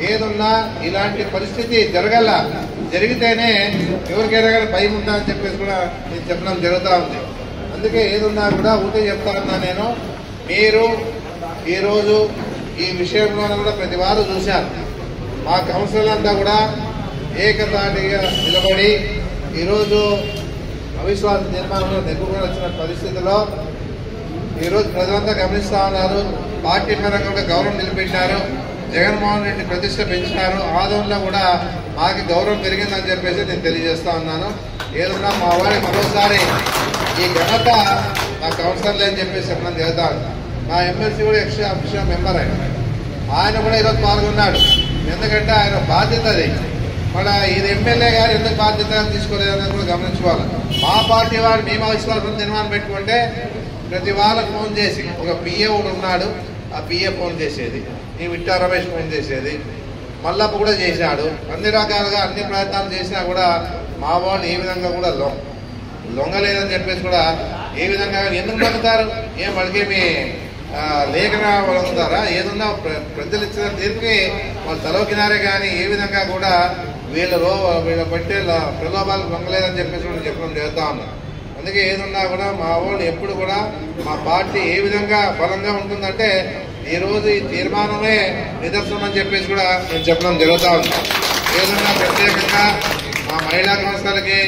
ఏదున్నా ఇలాంటి పరిస్థితి జరగల, జరిగితేనే ఎవరికైనా కానీ భయం ఉందా అని చెప్పేసి కూడా నేను చెప్పడం జరుగుతూ ఉంది. అందుకే ఏదున్నా కూడా ఒకటే చెప్తా ఉన్నా నేను, మీరు ఈరోజు ఈ విషయంలో కూడా ప్రతి వారు చూశారు. మా కౌన్సిలర్ అంతా కూడా ఏకతాటిగా నిలబడి ఈరోజు అవిశ్వాస తీర్మానంలో నెగ్గుకొని వచ్చిన పరిస్థితిలో ఈరోజు ప్రజలంతా గమనిస్తా ఉన్నారు. పార్టీ పరంగా కూడా గౌరవం నిలబెట్టారు. జగన్మోహన్ రెడ్డి ప్రతిష్ట పెంచినారు. ఆదంలో కూడా మాకు గౌరవం పెరిగిందని చెప్పేసి నేను తెలియజేస్తా ఉన్నాను. ఏదన్నా మా వాడి మరోసారి ఈ ఘనత మా కౌన్సిలర్లే అని చెప్పేసి చెప్పడం జరుగుతాను. మా ఎమ్మెల్సీ కూడా ఎక్స్ట్రా మెంబర్ ఆయన కూడా ఈరోజు పాల్గొన్నాడు. ఎందుకంటే ఆయన బాధ్యత అది. మన ఇది ఎమ్మెల్యే గారు ఎందుకు బాధ్యత తీసుకోలేదని కూడా గమనించుకోవాలి. మా పార్టీ వాడు మేము అవిశ్వాసం తీర్మానం పెట్టుకుంటే ప్రతి వాళ్ళకు ఫోన్ చేసి ఒక పిఏ కూడా ఉన్నాడు, ఆ పిఏ ఫోన్ చేసేది, ఈ విట్టా రమేష్ ఫోన్ చేసేది, మల్లప్ప కూడా చేశాడు. అన్ని రకాలుగా అన్ని ప్రయత్నాలు చేసినా కూడా మా వాళ్ళు ఏ విధంగా కూడా లొంగలేదని చెప్పేసి కూడా ఏ విధంగా ఎందుకు లొంగుతారు? ఏం వాళ్ళకేమి లేఖనా లొంగుతారా? ఏదన్నా ప్రజలు ఇచ్చిన తీర్పుకి వాళ్ళు తలవకినారే కానీ ఏ విధంగా కూడా వీళ్ళ బట్టే ప్రలోభాలు లొంగలేదని చెప్పేసి కూడా చెప్పడం జరుగుతూ ఉన్నారు. అందుకే ఏదన్నా కూడా మా వాళ్ళు ఎప్పుడు కూడా మా పార్టీ ఏ విధంగా బలంగా ఉంటుందంటే ఈరోజు ఈ తీర్మానమే నిదర్శనం అని చెప్పేసి కూడా నేను చెప్పడం జరుగుతూ ఉంది. ఏదన్నా ప్రత్యేకంగా మా మహిళా కౌన్సిలర్లకి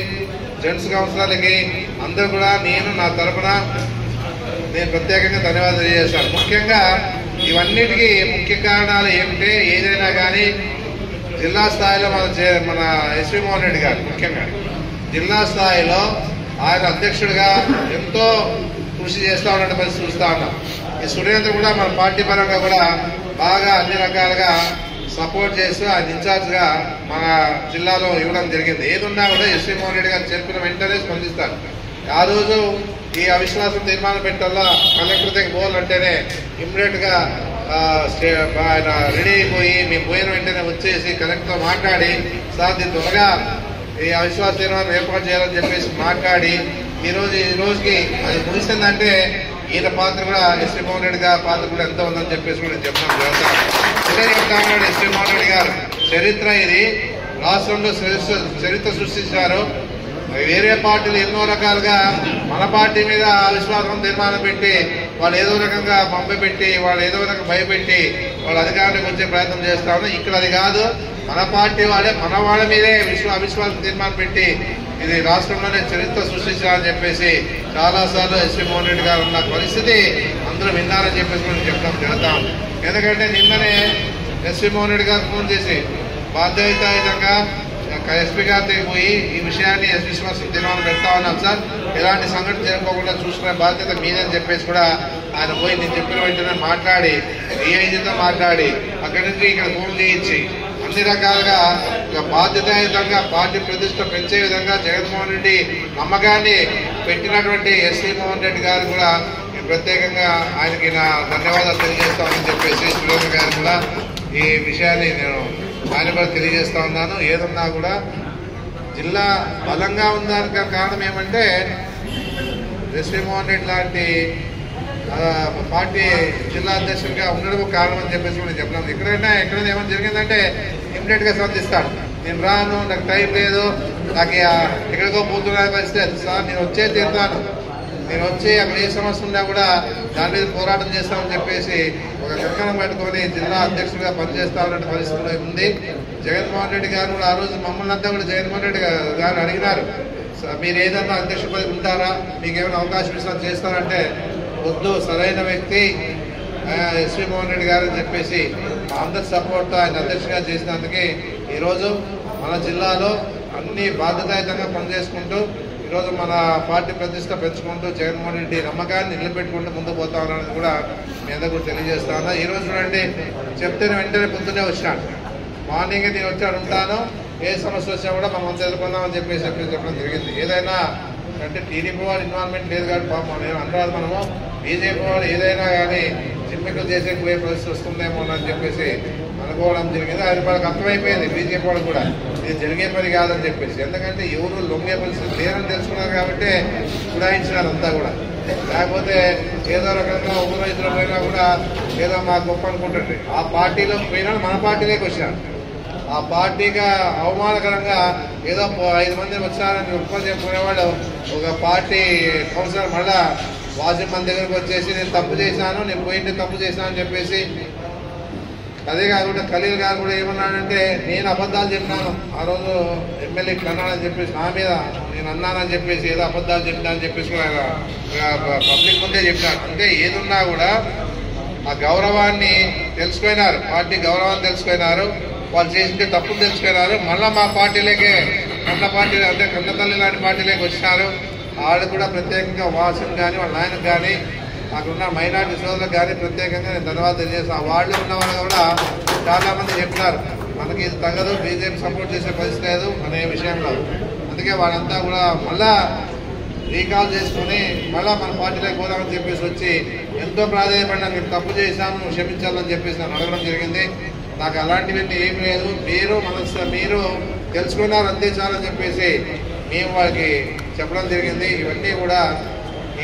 జెంట్స్ కౌన్సిలర్లకి అందరూ కూడా నేను నా తరఫున నేను ప్రత్యేకంగా ధన్యవాదాలు తెలియజేస్తాను. ముఖ్యంగా ఇవన్నిటికీ ముఖ్య కారణాలు ఏమిటంటే ఏదైనా కానీ జిల్లా స్థాయిలో మన ఎస్వి మోహన్ రెడ్డి గారు ముఖ్యంగా జిల్లా స్థాయిలో ఆయన అధ్యక్షుడిగా ఎంతో కృషి చేస్తూ ఉన్నట్టు పరిస్థితి చూస్తూ ఉన్నాం. ఈ సురేంద్ర కూడా మన పార్టీ పరంగా కూడా బాగా అన్ని రకాలుగా సపోర్ట్ చేస్తూ ఆయన ఇన్ఛార్జ్గా మన జిల్లాలో ఇవ్వడం జరిగింది. ఏదున్నా కూడా ఎస్వి మోహన్ రెడ్డి గారు చెప్పిన వెంటనే స్పందిస్తారు. ఆ రోజు ఈ అవిశ్వాసం తీర్మానం పెట్టాలా కలెక్టర్ దగ్గర పోవాలంటేనే ఇమ్మీడియట్ గా ఆయన రెడీ అయిపోయి మేము పోయిన వెంటనే వచ్చేసి కలెక్టర్తో మాట్లాడి సార్ దీని త్వరగా ఈ అవిశ్వాస తీర్మానం ఏర్పాటు చేయాలని చెప్పేసి మాట్లాడి ఈ రోజుకి అది ముగిసిందంటే ఈయన పాత్ర కూడా ఎస్వి మోహన్ రెడ్డి గారి పాత్ర కూడా ఎంత ఉందని చెప్పేసి కూడా నేను చెప్పడం జరుగుతాను. ఎస్వి మోహన్ రెడ్డి గారు చరిత్ర ఇది రాష్ట్రంలో చరిత్ర సృష్టించారు. వేరే పార్టీలు ఎన్నో రకాలుగా మన పార్టీ మీద అవిశ్వాసం తీర్మానం పెట్టి వాళ్ళు ఏదో రకంగా పంపిపెట్టి వాళ్ళు ఏదో రకంగా భయపెట్టి వాళ్ళు అధికారానికి వచ్చే ప్రయత్నం చేస్తా ఉన్నారు. ఇక్కడ అది కాదు, మన పార్టీ వాళ్ళే మన వాళ్ళ మీదే అవిశ్వాసం తీర్మానం పెట్టి ఇది రాష్ట్రంలోనే చరిత్ర సృష్టించాలని చెప్పేసి చాలాసార్లు ఎస్వి మోహన్ రెడ్డి గారు ఉన్న పరిస్థితి అందరూ విన్నారని చెప్పేసి మనం చెప్తాం జరుగుతాం. ఎందుకంటే నిన్ననే ఎస్వి మోహన్ రెడ్డి గారు ఫోన్ చేసి బాధ్యతాయుతంగా ఎస్పీ గారితో పోయి ఈ విషయాన్ని ఎస్పీ శ్రీనివాసరావు తీర్మానం పెడతా ఉన్నాం సార్, ఎలాంటి సంఘటన జరగకుండా చూసుకునే బాధ్యత మీదని చెప్పేసి కూడా ఆయన పోయి నేను చెప్పిన వెంటనే మాట్లాడి ఏఐజీతో మాట్లాడి అక్కడి నుంచి ఇక్కడ ఫోన్ చేయించి అన్ని రకాలుగా బాధ్యతాయుతంగా పార్టీ ప్రతిష్ట పెంచే విధంగా జగన్మోహన్ రెడ్డి నమ్మకాన్ని పెట్టినటువంటి ఎస్సీ మోహన్ రెడ్డి గారు కూడా ప్రత్యేకంగా ఆయనకి నా ధన్యవాదాలు తెలియజేస్తామని చెప్పేసి సురేంద్ర గారు కూడా ఈ విషయాన్ని నేను ఆయన కూడా తెలియజేస్తా ఉన్నాను. ఏదన్నా కూడా జిల్లా బలంగా ఉందానికి కారణం ఏమంటే ఎస్వీ మోహన్ రెడ్డి లాంటి పార్టీ జిల్లా అధ్యక్షుడిగా ఉండడం కారణం అని చెప్పేసి నేను చెప్పినాను. ఎక్కడైనా ఏమైనా జరిగిందంటే ఇమ్మీడియట్ గా స్పందిస్తాడు. నేను రాను, నాకు టైం లేదు, నాకు ఎక్కడికో పోతున్నా పరిస్థితి సార్, నేను వచ్చే తీరుతాను, నేను వచ్చి అక్కడ ఏ సమస్య ఉన్నా కూడా దాని మీద పోరాటం చేస్తామని చెప్పేసి ఒక కంకణం పెట్టుకొని జిల్లా అధ్యక్షుడిగా పనిచేస్తా ఉన్న పరిస్థితి ఉంది. జగన్మోహన్ రెడ్డి గారు కూడా ఆ రోజు మమ్మల్ని అంతా కూడా జగన్మోహన్ రెడ్డి గారు అడిగినారు, మీరు ఏదన్నా అధ్యక్ష పదవి ఉంటారా, మీకు ఏమైనా అవకాశం ఇస్తా చేస్తారంటే వద్దు, సరైన వ్యక్తి ఎస్వీ మోహన్ రెడ్డి గారు అని చెప్పేసి అందరి సపోర్ట్తో ఆయన అధ్యక్షుడిగా చేసినందుకే ఈరోజు మన జిల్లాలో అన్ని బాధ్యతాయుతంగా పనిచేసుకుంటూ ఈరోజు మన పార్టీ ప్రతిష్ట పెంచుకుంటూ జగన్మోహన్ రెడ్డి నమ్మకాన్ని నిలబెట్టుకుంటూ ముందుకు పోతా ఉన్నారని కూడా మీ అందరూ కూడా తెలియజేస్తా ఉన్నా. ఈ రోజు చూడండి, చెప్తే వెంటనే పొద్దున్నే వచ్చినాను, మార్నింగ్ నేను వచ్చాడు ఉంటాను, ఏ సమస్య వచ్చినా కూడా మనం అంత ఎదుర్కొందామని చెప్పేసి చెప్పడం జరిగింది. ఏదైనా అంటే టీడీపీ వాళ్ళు ఇన్వాల్వ్మెంట్ లేదు కాబట్టి పాపం నేను అంటారు, మనము బీజేపీ వాళ్ళు ఏదైనా కానీ చిమ్మికలు చేసే పోయే పరిస్థితి వస్తుందేమో అని చెప్పేసి అనుకోవడం జరిగింది. అది వాళ్ళకి అర్థమైపోయింది బీజేపీ వాళ్ళు కూడా ఇది జరిగే పని కాదని చెప్పేసి. ఎందుకంటే ఎవరు లొంగే పరిస్థితి లేరని తెలుసుకున్నారు కాబట్టి ఉడాయించినారు అంతా కూడా. లేకపోతే ఏదో రకంగా ఉపరైతులైనా కూడా ఏదో మా గొప్ప అనుకుంటుంది. ఆ పార్టీలోకి పోయినా మన పార్టీలోకి వచ్చినారు. ఆ పార్టీగా అవమానకరంగా ఏదో 5 మంది వచ్చారని ఉత్పత్తి చెప్పుకునేవాళ్ళు ఒక పార్టీ కౌన్సిలర్ మళ్ళా వాసిం మన దగ్గరకు వచ్చేసి నేను తప్పు చేశాను, నేను పోయింటే తప్పు చేశాను అని చెప్పేసి. అదే కాకుండా ఖలీల్ గారు కూడా ఏమన్నాడంటే నేను అబద్ధాలు చెప్పినాను, ఆ రోజు ఎమ్మెల్యే అన్నానని చెప్పేసి నా మీద నేను అన్నానని చెప్పేసి ఏదో అబద్ధాలు చెప్పినా అని చెప్పేసి పబ్లిక్ ముందే చెప్పినారు. అంటే ఏదున్నా కూడా ఆ గౌరవాన్ని తెలుసుకున్నారు, పార్టీ గౌరవాన్ని తెలుసుకున్నారు, వాళ్ళు చేసింటే తప్పులు తెలుసుకున్నారు. మళ్ళీ మా పార్టీలోకే కన్న పార్టీ అంటే కన్నతల్లి లాంటి పార్టీలోకి వచ్చినారు. వాళ్ళు కూడా ప్రత్యేకంగా వాసం కానీ వాళ్ళ నాయనకు కానీ అక్కడున్న మైనార్టీ సోదరులకు కానీ ప్రత్యేకంగా నేను ధన్యవాదాలు తెలియజేస్తాను. వాళ్ళు ఉన్న వాళ్ళు కూడా చాలా మంది చెప్పినారు మనకి ఇది తగ్గదు, బీజేపీ సపోర్ట్ చేసే పరిస్థితి లేదు అనే విషయంలో. అందుకే వాళ్ళంతా కూడా మళ్ళా రీకాల్ చేసుకుని మళ్ళా మన పార్టీలోకి పోదామని చెప్పేసి వచ్చి ఎంతో ప్రాధాన్యపడినా నేను తప్పు చేశాను క్షమించాలని చెప్పేసి నన్ను అడగడం జరిగింది. నాకు అలాంటివన్నీ ఏమి లేదు, మీరు తెలుసుకున్నారు అంతే చాలని చెప్పేసి మేము వాళ్ళకి చెప్పడం జరిగింది. ఇవన్నీ కూడా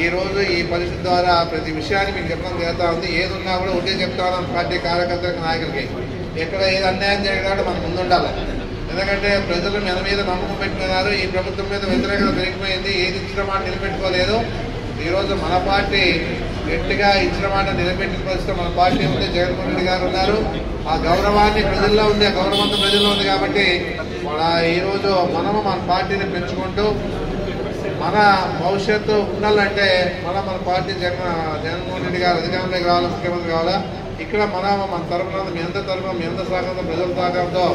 ఈరోజు ఈ పరిస్థితి ద్వారా ప్రతి విషయాన్ని మీకు చెప్పడం జరుగుతూ ఉంది. ఏదున్నా కూడా ఒకటే చెప్తా ఉన్నాం పార్టీ కార్యకర్తలకు, నాయకులకి, ఎక్కడ ఏది అన్యాయం జరిగినా మనం ముందుండాలి. ఎందుకంటే ప్రజలు మన మీద నమ్మకం పెట్టుకున్నారు, ఈ ప్రభుత్వం మీద వ్యతిరేకత పెరిగిపోయింది, ఏది ఇచ్చిన మాట నిలబెట్టుకోలేదు. ఈరోజు మన పార్టీ గట్టిగా ఇచ్చిన మాట నిలబెట్టిన పరిస్థితి మన పార్టీ ఉంది, జగన్మోహన్ రెడ్డి గారు ఉన్నారు. ఆ గౌరవాన్ని ప్రజల్లో ఉంది, ఆ గౌరవంతో ప్రజల్లో ఉంది కాబట్టి ఈరోజు మనము మన పార్టీని పెంచుకుంటూ మన భవిష్యత్తు ఉండాలంటే మన పార్టీ జగన్మోహన్ రెడ్డి గారు అధికారంలోకి కావాలా, ముఖ్యమంత్రి కావాలా. ఇక్కడ మన తరఫున మీ అందరి తరఫున మీ అందరి సహకారంతో ప్రజల సహకారంతో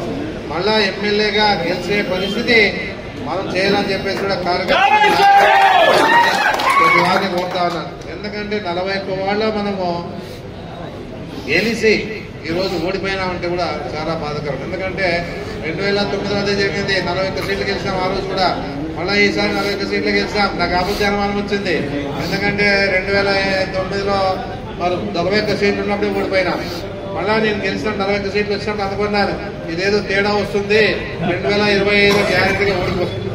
మళ్ళా ఎమ్మెల్యేగా గెలిచే పరిస్థితి మనం చేయాలని చెప్పేసి కూడా కార్యకర్తలు కోరుతా ఉన్నాను. ఎందుకంటే 41 వాళ్ళ మనము గెలిచి ఈరోజు ఓడిపోయినామంటే కూడా చాలా బాధాకరం. ఎందుకంటే 2009 అదే జరిగింది, 41 సీట్లు గెలిచాం ఆ రోజు కూడా. మళ్ళీ ఈసారి 41 సీట్లు గెలిచాం. నాకు అబద్ధ అనుమానం వచ్చింది, ఎందుకంటే 2009లో మరి 41 సీట్లు ఉన్నప్పుడే ఓడిపోయినా. మళ్ళా నేను గెలిచిన 41 సీట్లు వచ్చినప్పుడు అనుకున్నాను ఇదేదో తేడా వస్తుంది, 2025 గ్యారెంటీగా ఓడిపోతుంది.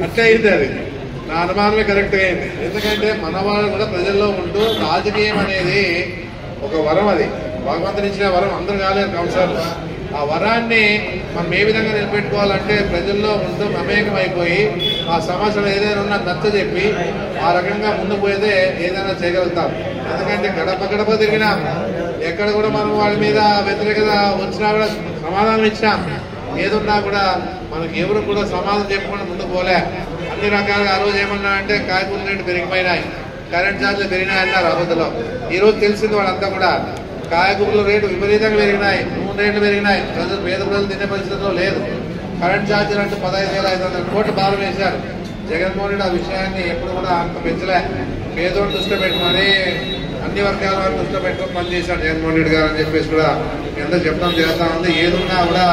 అట్లా అయింది, అది నా అనుమానమే కరెక్ట్ అయింది. ఎందుకంటే మన వాళ్ళు కూడా ప్రజల్లో ఉంటూ రాజకీయం అనేది ఒక వరం, అది భగవంతుని ఇచ్చిన వరం, అందరూ కాలేదు కౌన్సిలర్. ఆ వరాన్ని మనం ఏ విధంగా నిలబెట్టుకోవాలంటే ప్రజల్లో ఉంటూ మమేకం అయిపోయి ఆ సమస్యలు ఏదైనా ఉన్నా నచ్చ చెప్పి ఆ రకంగా ముందు పోయితే ఏదైనా చేయగలుగుతాం. ఎందుకంటే గడప తిరిగినా ఎక్కడ కూడా మనం వాళ్ళ మీద వ్యతిరేకత వచ్చినా కూడా సమాధానం ఇచ్చాం. ఏదున్నా కూడా మనకి ఎవరు కూడా సమాధానం చెప్పకుండా ముందు పోలే. అన్ని రకాలుగా ఆ రోజు ఏమన్నా అంటే కాయకూరల రేట్లు పెరిగిపోయినాయి, కరెంట్ ఛార్జీలు పెరిగినాయి అన్నారు అబద్ధంలో. ఈ రోజు తెలిసింది వాళ్ళంతా కూడా కాయగూరల రేటు విపరీతంగా పెరిగినాయి, నూనె రేట్లు పెరిగినాయి. పేద ప్రజలు తినే పరిస్థితిలో లేదు. కరెంట్ ఛార్జీలు అంటే 15,500 కోట్లు భారం వేశారు. జగన్మోహన్ రెడ్డి ఆ విషయాన్ని ఎప్పుడు కూడా అంత పెంచలే. పేదోడు దృష్టిలో పెట్టుకొని అన్ని వర్గాల వారిని దృష్టిలో పెట్టుకొని పనిచేశాడు జగన్మోహన్ రెడ్డి గారు అని చెప్పేసి కూడా ఎంత చెప్తాం చేస్తా ఉంది. ఏదున్నా కూడా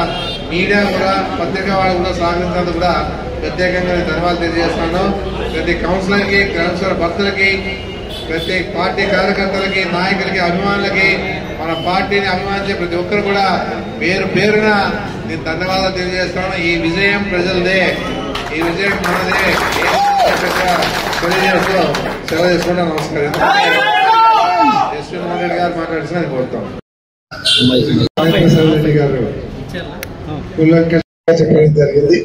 మీడియా కూడా పత్రికా వాళ్ళు కూడా సహకరించినందుకు కూడా ప్రత్యేకంగా ధన్యవాదాలు తెలియజేస్తున్నాను. ప్రతి కౌన్సిలర్కి, కౌన్సిలర్ భక్తులకి, ప్రతి పార్టీ కార్యకర్తలకి, నాయకులకి, అభిమానులకి, మన పార్టీని అభిమానించే ప్రతి ఒక్కరు కూడా పేరు పేరున నేను ధన్యవాదాలు తెలియజేస్తున్నాను. ఈ విజయం ప్రజలదే, ఈ విజయం మనదే తెలియజేస్తూ సెలవు చేసుకుంటా. నమస్కారం. జగన్మోహన్ రెడ్డి గారు మాట్లాడుతున్నా కోరుతాం. రెడ్డి గారు ఉల్లంఘన చెప్పడం జరిగింది.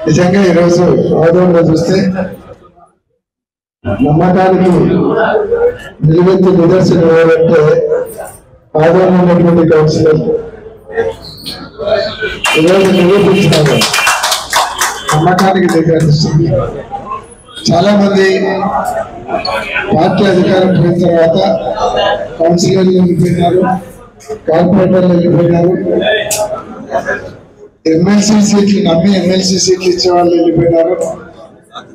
నిజంగా ఈరోజు ఆదోళనలో చూస్తే నమ్మకానికి నిలువెత్తు నిదర్శనం ఏమంటే ఆదోళన ఉన్నటువంటి కౌన్సిలర్ ఈరోజు నిరూపించినారు నమ్మకానికి నిదర్శిస్తుంది. చాలా మంది పార్టీ అధికారం పోయిన తర్వాత కౌన్సిలర్లు వెళ్ళిపోయినారు, కార్పొరేటర్లు వెళ్ళిపోయినారు, ఎమ్మెల్సీ సీట్లు నమ్మి ఎమ్మెల్సీ సీట్లు ఇచ్చే వాళ్ళు వెళ్ళిపోయినారు.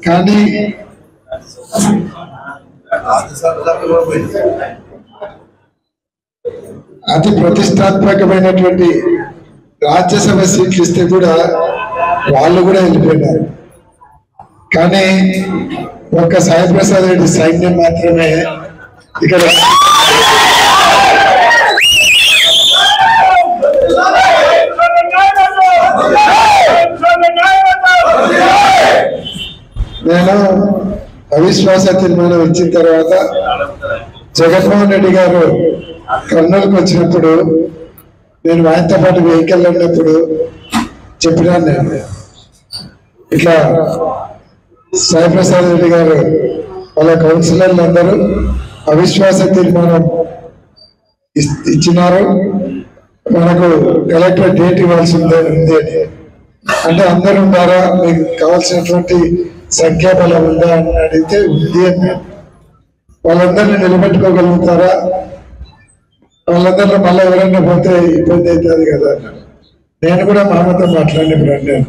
కానీ అతి ప్రతిష్టాత్మకమైనటువంటి రాజ్యసభ సీట్లు ఇస్తే కూడా వాళ్ళు కూడా వెళ్ళిపోయినారు. కానీ ఒక్క సాయి ప్రసాద్ రెడ్డి సైన్యం మాత్రమే ఇక్కడ నేను అవిశ్వాస తీర్మానం ఇచ్చిన తర్వాత జగన్మోహన్ రెడ్డి గారు కర్నూలుకు వచ్చినప్పుడు నేను ఆయనతో పాటు వెహికల్ ఉన్నప్పుడు చెప్పినాను, నేను ఇట్లా సాయి ప్రసాద్ రెడ్డి గారు వాళ్ళ కౌన్సిలర్లు అందరూ అవిశ్వాస తీర్మానం ఇచ్చినారు, మనకు కలెక్టర్ డేట్ ఇవ్వాల్సి ఉంది అని. అంటే అందరూ ఉన్నారా, మీకు కావాల్సినటువంటి సంఖ్యాబలం ఉందా అని అడిగితే ఉంది అని. వాళ్ళందరినీ నిలబెట్టుకోగలుగుతారా, వాళ్ళందరిలో మళ్ళీ ఎవరైనా పోతే ఇబ్బంది అవుతుంది కదా. నేను కూడా మామతో మాట్లాడినప్పుడు అన్నాను,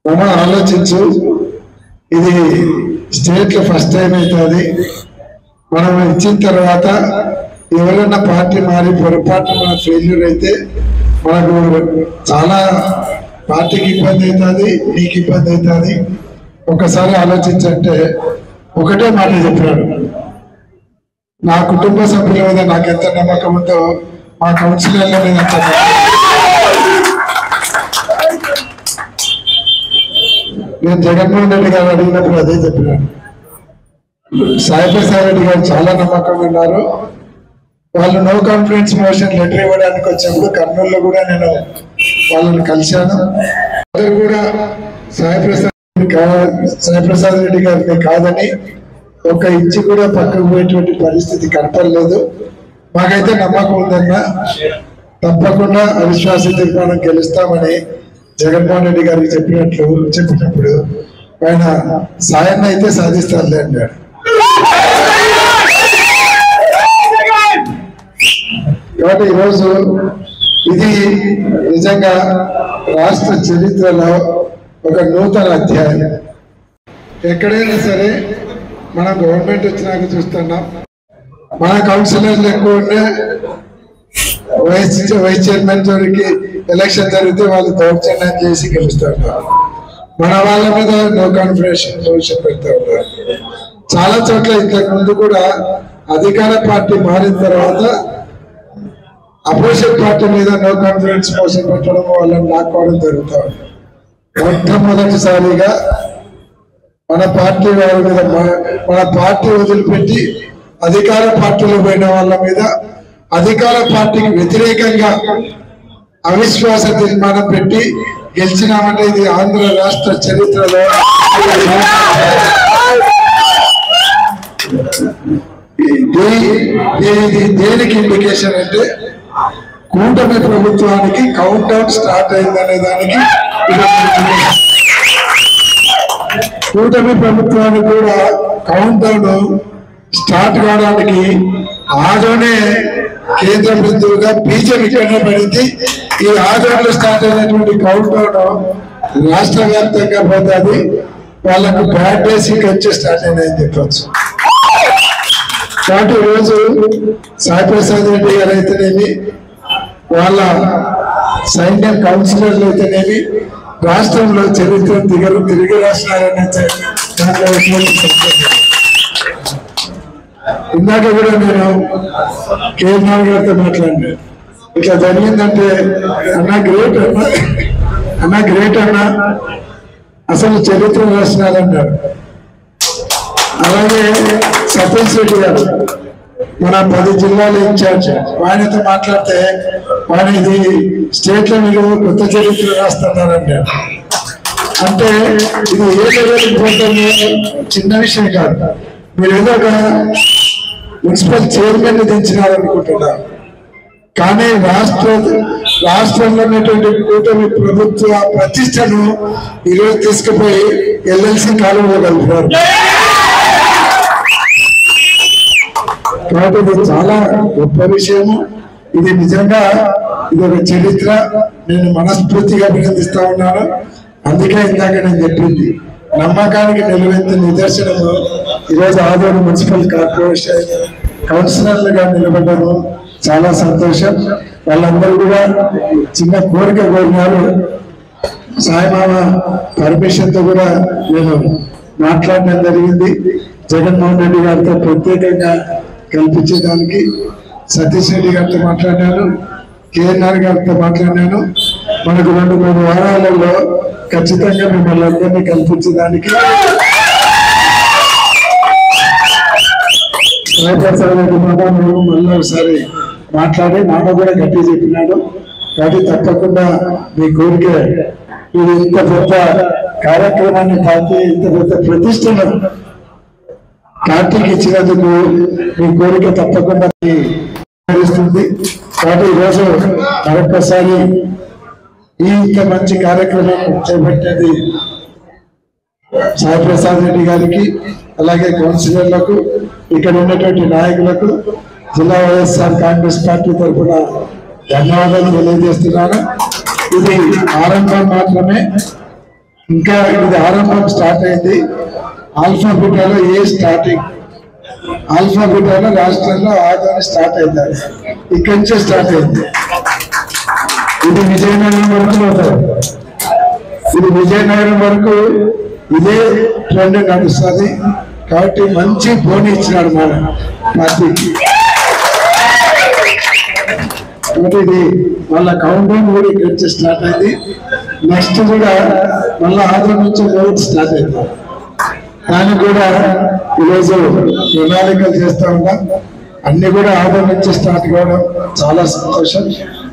మామ ఆలోచించు, ఇది స్టేట్ లో ఫస్ట్ టైం అవుతుంది. మనం ఇచ్చిన తర్వాత ఎవరైనా పార్టీ మారి పొరపాటు మన ఫెయిల్యూర్ అయితే మనకు చాలా పార్టీకి ఇబ్బంది అవుతుంది, నీకు ఇబ్బంది అవుతుంది. ఒకసారి ఆలోచించంటే ఒకటే మాట చెప్పాడు, నా కుటుంబ సభ్యుల మీద నాకు ఎంత నమ్మకం ఉందో మా కౌన్సిలర్ల మీద అంత నేను జగన్మోహన్ రెడ్డి గారు అడిగినప్పుడు అదే చెప్పినాను. సాయి ప్రసాద్ రెడ్డి గారు చాలా నమ్మకంగా ఉన్నారు. వాళ్ళు నో కాన్ఫిడెన్స్ మోషన్ లెటర్ ఇవ్వడానికి వచ్చినప్పుడు కర్నూలులో కూడా నేను వాళ్ళని కలిశాను. అందరూ కూడా సాయి ప్రసాద్ రెడ్డి గారిని కాదని ఒక ఇంచి కూడా పక్కకు పోయేటువంటి పరిస్థితి కనపడలేదు. మాకైతే నమ్మకం ఉందన్నా, తప్పకుండా అవిశ్వాస తీర్మానం గెలుస్తామని జగన్మోహన్ రెడ్డి గారికి చెప్పినప్పుడు ఆయన సాయాన్ని అయితే సాధిస్తారులే అన్నాడు. కాబట్టి ఈరోజు ఇది నిజంగా రాష్ట్ర చరిత్రలో ఒక నూతన అధ్యాయం. ఎక్కడైనా సరే మన గవర్నమెంట్ వచ్చినాక చూస్తున్నాం, మన కౌన్సిలర్లు ఎక్కువ ఉండే వైస్ చైర్మన్ జోడికి ఎలక్షన్ జరిగితే వాళ్ళు దౌర్జన్యం చేసి గెలుస్తారు. మన వాళ్ళ మీద నో కాన్ఫిడెన్స్ మోషన్ పెడతా ఉన్నారు. చాలా చోట్ల ఇంతకు ముందు కూడా అధికార పార్టీ మారిన తర్వాత అపోజిషన్ పార్టీ మీద నో కాన్ఫిడెన్స్ మోషన్ పెట్టడం, వాళ్ళని లాక్కోవడం జరుగుతా ఉంది. మొట్టమొదటిసారిగా మన పార్టీ వాళ్ళ మీద, మన పార్టీ వదిలిపెట్టి అధికార పార్టీలో పోయిన వాళ్ళ మీద అధికార పార్టీకి వ్యతిరేకంగా అవిశ్వాస తీర్మానం పెట్టి గెలిచినామంటే ఇది ఆంధ్ర రాష్ట్ర చరిత్రలో దేనికి ఇండికేషన్ అంటే కూటమి ప్రభుత్వానికి కౌంట్ డౌన్ స్టార్ట్ అయిందనే దానికి కూటమి ప్రభుత్వానికి కూడా కౌంట్ డౌన్ స్టార్ట్ కావడానికి ఆదోనే కేంద్ర బిందువుగా బీజేపీ పడింది. ఈ ఆధార్లో స్టార్ట్ అయినటువంటి కౌంట్ డౌన్ రాష్ట్ర వ్యాప్తంగా పోతుంది. వాళ్ళకు బ్యాడ్ డేస్ ఇక వచ్చి స్టార్ట్ అయినాయని చెప్పచ్చు. కాబట్టి ఈరోజు సాయిప్రసాద్ రెడ్డి గారు అయితేనేమి, వాళ్ళ సైన్యం కౌన్సిలర్లు అయితేనేమి రాష్ట్రంలో చరిత్ర తిరిగి రాసినారని ఇందాక కూడా నేను కేఎన్ఆర్ గారితో మాట్లాడినా. ఇట్లా జరిగిందంటే అన్నా గ్రేట్ అన్నా అసలు చరిత్ర రాసినారన్నారు. అలాగే సతీష్ రెడ్డి గారు మన 10 జిల్లాల ఇన్ఛార్జ్, ఆయనతో మాట్లాడితే ఆయన ఇది స్టేట్ లో మీరు కొత్త చరిత్ర రాస్తున్నారంటారు. అంటే ఇది ఏ లెవెల్కి పోతుందో చిన్న విషయం కాదు. మీరు ఏదో ఒక మున్సిపల్ చైర్మన్ దించినారనుకుంటున్నారు, కానీ రాష్ట్రంలో ఉన్నటువంటి కూటమి ప్రభుత్వ ప్రతిష్టను ఈరోజు తీసుకుపోయి ఎల్ఎల్సి కాలంలో కలిపారు. కాబట్టి ఇది చాలా గొప్ప విషయము. ఇది నిజంగా ఇది ఒక చరిత్ర. నేను మనస్ఫూర్తిగా అభినందిస్తా ఉన్నాను. అందుకే ఇందాక నేను చెప్పింది, నమ్మకానికి నిలవెత్తిన నిదర్శనము ఈరోజు ఆదోని మున్సిపల్ కార్పొరేషన్ కౌన్సిలర్లుగా నిలబడ్డాను. చాలా సంతోషం. వాళ్ళందరూ కూడా చిన్న కోరిక కోరినారు. సాయిమామ పర్మిషన్ తో కూడా నేను మాట్లాడడం జరిగింది. జగన్మోహన్ రెడ్డి గారితో ప్రత్యేకంగా కల్పించేదానికి సతీష్ రెడ్డి గారితో మాట్లాడాను, కేఎన్ఆర్ గారితో మాట్లాడాను. మనకు 2-3 వారాలలో ఖచ్చితంగా మిమ్మల్ని అందరినీ కల్పించేదానికి మేము మళ్ళీ ఒకసారి మాట్లాడి నాన్న కూడా గట్టి చెప్పినాడు. కాబట్టి తప్పకుండా మీ కోరిక, ఇది ఇంత పెద్ద కార్యక్రమాన్ని పార్టీ ఇంత పెద్ద ప్రతిష్టను పార్టీకి ఇచ్చినందుకు మీ కోరిక తప్పకుండా నెరవేరుస్తుంది. కాబట్టి ఈరోజు మరొకసారి ఈ ఇంత మంచి కార్యక్రమం చేపట్టేది సాయిప్రసాద్ రెడ్డి గారికి, అలాగే కౌన్సిలర్లకు, ఇక్కడ ఉన్నటువంటి నాయకులకు, జిల్లా వైఎస్ఆర్ కాంగ్రెస్ పార్టీ తరఫున ధన్యవాదాలు తెలియజేస్తున్నాను. ఇది ఆరంభం మాత్రమే, ఇంకా ఇది ఆరంభం స్టార్ట్ అయింది. ఆల్ఫాబెటాలో స్టార్టింగ్, ఆల్ఫాబెటాలో రాష్ట్రంలో ఆదాయం స్టార్ట్ అయింది. ఇక్కడి నుంచే స్టార్ట్ అయింది. ఇది విజయనగరం వరకు అవుతుంది. ఇది విజయనగరం వరకు ఇదే ట్రెండ్ నడుస్తుంది. కాబట్టి మంచి బోని ఇచ్చినాడు మన పార్టీకి. కాబట్టి ఇది వాళ్ళ కౌంట్ డౌన్ కూడా ఇక్కడి నుంచి స్టార్ట్ అయింది. నెక్స్ట్ కూడా మళ్ళీ ఆదాయం నుంచి స్టార్ట్ అయింది. దానికి కూడా ఈరోజు ప్రణాళికలు చేస్తూ ఉన్నాం. అన్ని కూడా ఆదాయం నుంచి స్టార్ట్ కావడం చాలా సంతోషం.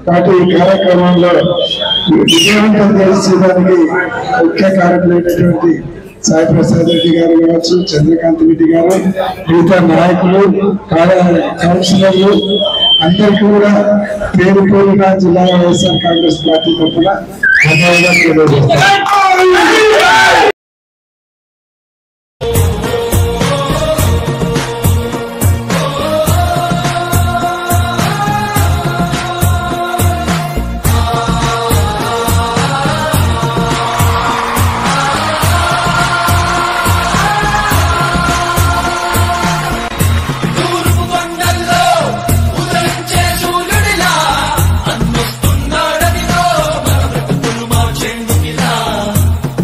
కాబట్టి ఈ కార్యక్రమంలో విజయవంతం చేసేదానికి ముఖ్య కారకులైనటువంటి సాయిప్రసాద్ రెడ్డి గారు కావచ్చు, చంద్రకాంత్ రెడ్డి గారు, మిగతా నాయకులు, కౌన్సిలర్లు అందరికీ కూడా పేరు పేరున జిల్లా వైఎస్ఆర్ కాంగ్రెస్ పార్టీ తరఫున ధన్యవాదాలు తెలియజేస్తాను.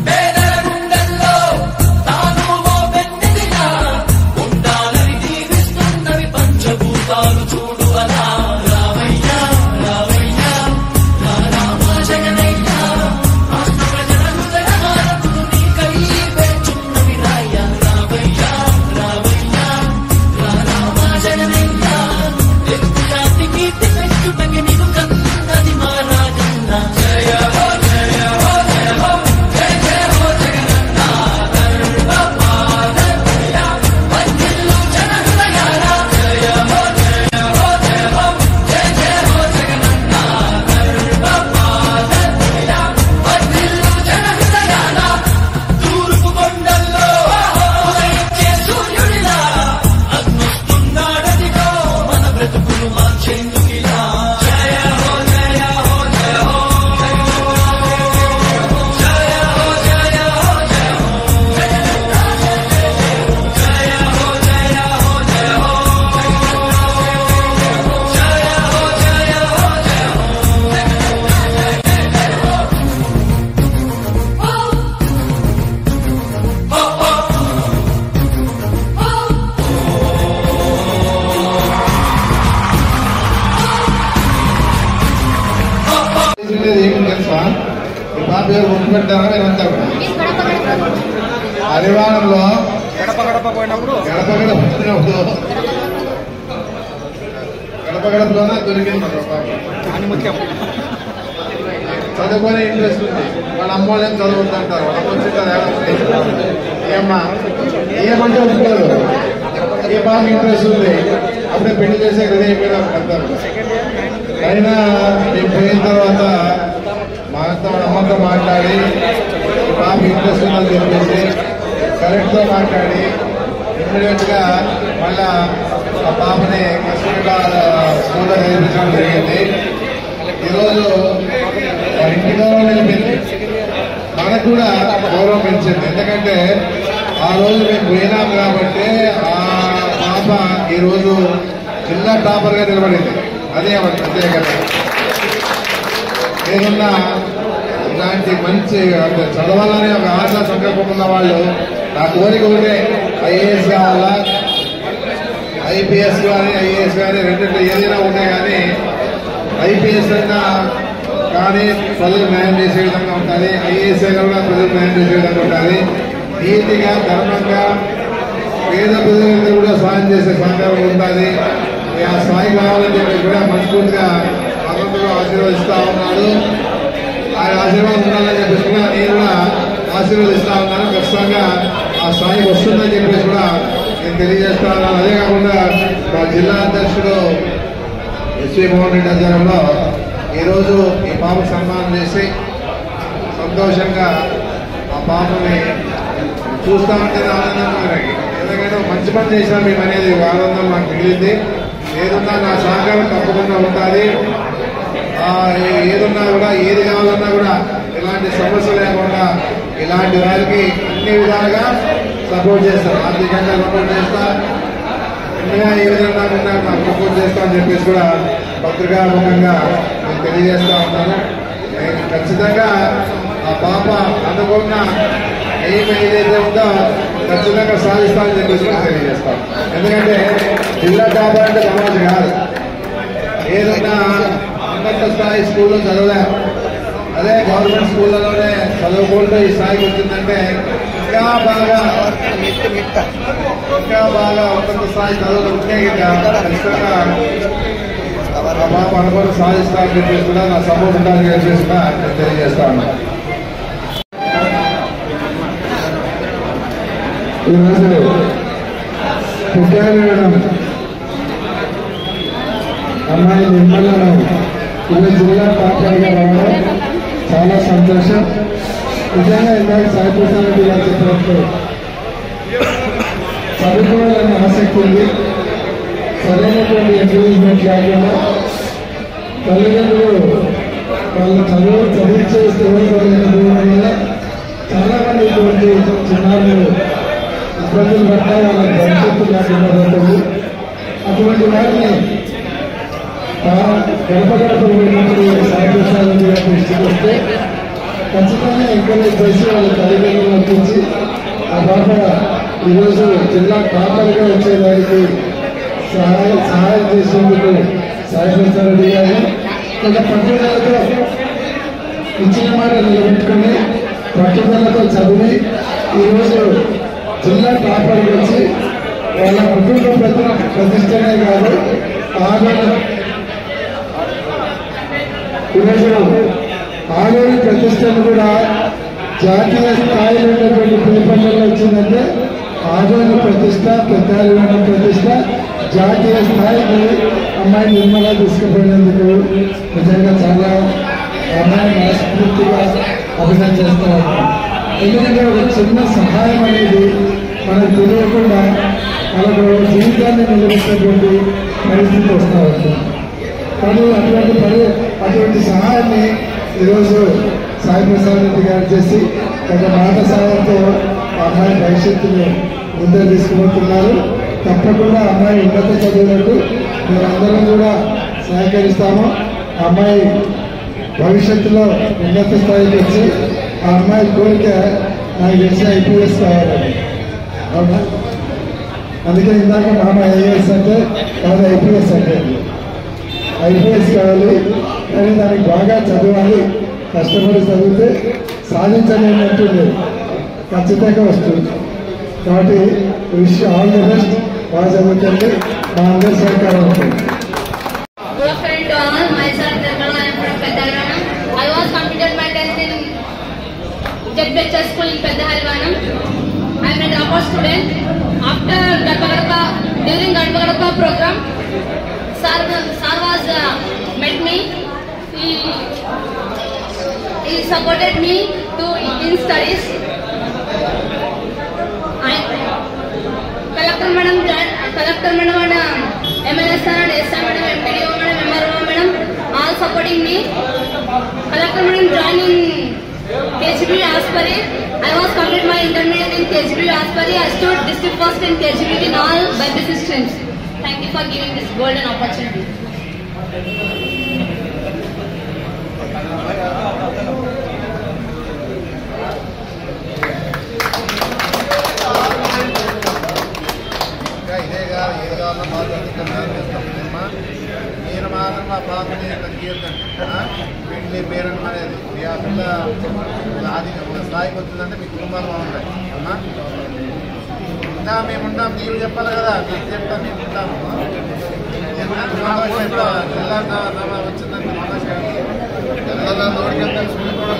పేదల తెలుసా? ఈ పాప ఎవరు ముందు పెట్టారా మీరంతా కూడా? హరివారంలో గడప గడప పోయినప్పుడు గడప గడపలోనే దొరికింది ముఖ్యం. చదువుకునే ఇంట్రెస్ట్ ఉంది. వాళ్ళ అమ్మ వాళ్ళేం చదువుతుంటారు, వాళ్ళ వచ్చింటారు. ఏమ్మా ఏమంటే ఉంటారు, ఏ బాగా ఇంట్రెస్ట్ ఉంది, అప్పుడే పెళ్లి చేసే రెడీ అయిపోయినా అంటారు. అయినా మేము పోయిన తర్వాత మా అమ్మతో మాట్లాడి బాగా ఇంట్రెస్ట్ ఉందని చెప్పేసి కరెక్ట్తో మాట్లాడి ఇమ్మీడియట్ గా మళ్ళా ఆ పాపని స్కూల్లో చేర్పించడం జరిగింది. ఈరోజు ఇంటి గౌరవం నిలిపింది, మనకు కూడా గౌరవం పెంచింది. ఎందుకంటే ఆ రోజు మేము పోయినాం కాబట్టి ఆ పాప ఈరోజు జిల్లా టాపర్ గా నిలబడింది. అదే అంతే కదా. ఏదన్నా ఇలాంటి మంచి అంటే చదవాలని ఒక ఆశ సంకల్పం ఉన్న వాళ్ళు, నా కోరిక ఉంటే ఐఏఎస్ కావాలా, ఐపీఎస్ కానీ ఐఏఎస్ కానీ రెండింటిలో ఏదైనా ఉంటే కానీ ఐపీఎస్ అయినా కానీ ప్రజలకు న్యాయం చేసే విధంగా ఉంటుంది, ఐఏఎస్ అయినా కూడా ప్రజలకు న్యాయం చేసే విధంగా ఉంటుంది. నీతిగా ధర్మంగా పేద ప్రజలందరూ కూడా సాయం చేసే సహకారం ఉంటుంది. ఆ స్థాయి కావాలని చెప్పి కూడా మనస్ఫూర్తిగా భగవంతుడు ఆశీర్వదిస్తా ఉన్నాడు. ఆయన ఆశీర్వాదం ఉండాలని చెప్పేసి కూడా నేను కూడా ఆశీర్వదిస్తా ఉన్నాను. ఖచ్చితంగా ఆ స్థాయికి వస్తుందని చెప్పేసి కూడా నేను తెలియజేస్తా ఉన్నాను. అదే కాకుండా మా జిల్లా అధ్యక్షుడు ఎస్వి మోహన్ రెడ్డి ఆధ్వర్యంలో ఈరోజు ఈ పాపకు సన్మానం చేసి సంతోషంగా ఆ పాపని చూస్తా ఉంటే ఆనందంగా, ఎందుకంటే మంచి పని చేసినా మేము అనేది ఆనందం నాకు మిగిలింది. ఏదున్నా నా సహకారం తప్పకుండా ఉంటుంది. ఏదున్నా కూడా ఏది కావాలన్నా కూడా ఇలాంటి సమస్య లేకుండా ఇలాంటి వారికి అన్ని విధాలుగా సపోర్ట్ చేస్తాను. ఆర్థికంగా సపోర్ట్ చేస్తా, ఇంకా ఏ విధంగా ఉన్నా నాకు సపోర్ట్ చేస్తా అని చెప్పేసి కూడా పత్రికాముఖంగా నేను తెలియజేస్తా ఉన్నాను. నేను ఖచ్చితంగా ఆ పాప అనుకున్న ఏదైతే ఉందో ఖచ్చితంగా సాధిస్తానని చెప్పేసి కూడా తెలియజేస్తాను. ఎందుకంటే జిల్లా టాపర్ అంటే సమాజం కాదు, ఏదైనా ఉన్నత స్థాయి స్కూల్లో చదవలే, అదే గవర్నమెంట్ స్కూళ్ళలోనే చదువుకుంటూ ఈ స్థాయికి వచ్చిందంటే ఇంకా బాగా ఉన్నత స్థాయి చదువులు ఉంటే ఖచ్చితంగా ఆ పాప అనుకోవడం సాధిస్తానని చెప్పేసి కూడా నా సపోర్ట్ ఉండాలని చెప్పేసి కూడా నేను తెలియజేస్తా ఉన్నాను. అమ్మాయి నిర్మలను ఇలా జిల్లా టాపర్గా రావడం చాలా సంతోషం. నిజంగా ఇందాక సాయిప్రసాద్ రెడ్డి గారు చెప్పినట్టు చదువుకోవాలని ఆసక్తి ఉంది. సరైనటువంటి ఎంకరేజ్మెంట్ లేకుండా తల్లిదండ్రులు వాళ్ళు చదివించే స్థిరపడడం వల్ల చాలా మంది ఇటువంటి చిన్నారులు ఇబ్బందులు పడ్డా వాళ్ళ భవిష్యత్తు లేకుండా ఉంటుంది. అటువంటి వారిని గడప గడప పోయినప్పుడు సాయిప్రసాద్ రెడ్డి గారి దృష్టికి వస్తే ఖచ్చితంగా ఎంకరేజ్ చేసి వాళ్ళ తల్లిదండ్రులు పంపించి ఆ పాప ఈరోజు జిల్లా టాపర్గా వచ్చేదానికి సహాయం చేసేందుకు సాయిప్రసాద్ రెడ్డి గారు ఒక పట్టుదలతో ఇచ్చిన మాట నిలబెట్టుకుని పట్టుదలతో చదివి ఈరోజు జిల్లా టాపర్కి వచ్చి వాళ్ళ కుటుంబ ప్రతిష్టనే కాదు ఆలోని ప్రతిష్టను కూడా జాతీయ స్థాయిలో ఉన్నటువంటి పేపర్లలో వచ్చిందంటే ఆలోని ప్రతిష్ట, పెద్దాలమైన ప్రతిష్ట జాతీయ స్థాయికి అమ్మాయి నిర్మల తీసుకుపోయినందుకు నిజంగా చాలా అమ్మాయి మనస్ఫూర్తిగా అభినందిస్తూ ఉన్నాం. ఎందుకంటే ఒక చిన్న సహాయం అనేది మనకు తెలియకుండా మనకు జీవితాన్ని నిలబెట్టేటువంటి పరిస్థితి వస్తూ ఉంటుంది. కానీ అటువంటి సహాయాన్ని ఈరోజు సాయిప్రసాద్ రెడ్డి గారు చేసి ఒక మాట సహాయంతో అమ్మాయి భవిష్యత్తుని ముందే తీసుకుపోతున్నారు. తప్పకుండా అమ్మాయి ఉన్నత చదువులకు మేమందరం కూడా సహకరిస్తాము. అమ్మాయి భవిష్యత్తులో ఉన్నత స్థాయికి వచ్చి ఆ అమ్మాయి కోరిక నాకు తెలిసి ఐపీఎస్ కావాలని. అవునా? అందుకే ఇందాక మామ ఐఏఎస్ అంటే కాదు ఐపీఎస్ అంటే ఐపీఎస్ కావాలి, కానీ దానికి బాగా చదవాలి, కష్టపడి చదివితే సాధించలేనట్టుంది, ఖచ్చితంగా వస్తుంది. కాబట్టి విష్ ఆల్ ది బెస్ట్, బాగా చదువుతుంది, మా అందరి సహకారం ఉంటుంది. Good afternoon to all. Myself Nirmala. I am from Peddhalvanam. I was completed my 10th in JPHS school in Peddhalvanam. I am a dropout student. After during Gadpa program, sir was met me. He supported me in studies. Collector madam and MLS and SI madam, MPDO madam, MRO madam, all supporting me. Collector madam joined in KGB Aspari. I was complete my intermediate in KGB Aspari. I stood district first in KGB in all BPC streams. Thank you for giving this golden opportunity. మీరు మాత్రం మా బాబుని తగ్గియద్దండి. వీళ్ళని parent అనేది మీ ఆ పిల్ల అది ఒక స్థాయికి వచ్చిందంటే మీ కుటుంబాలు బాగుంటాయి అమ్మా. ఇంకా మేము ఉంటాం, నీవు చెప్పాలి కదా, నీకు చెప్తాం, మేము ఉంటాము. జిల్లా వచ్చిందంటే తెలంగాణ ఓడికెళ్తాను స్కూల్ కూడా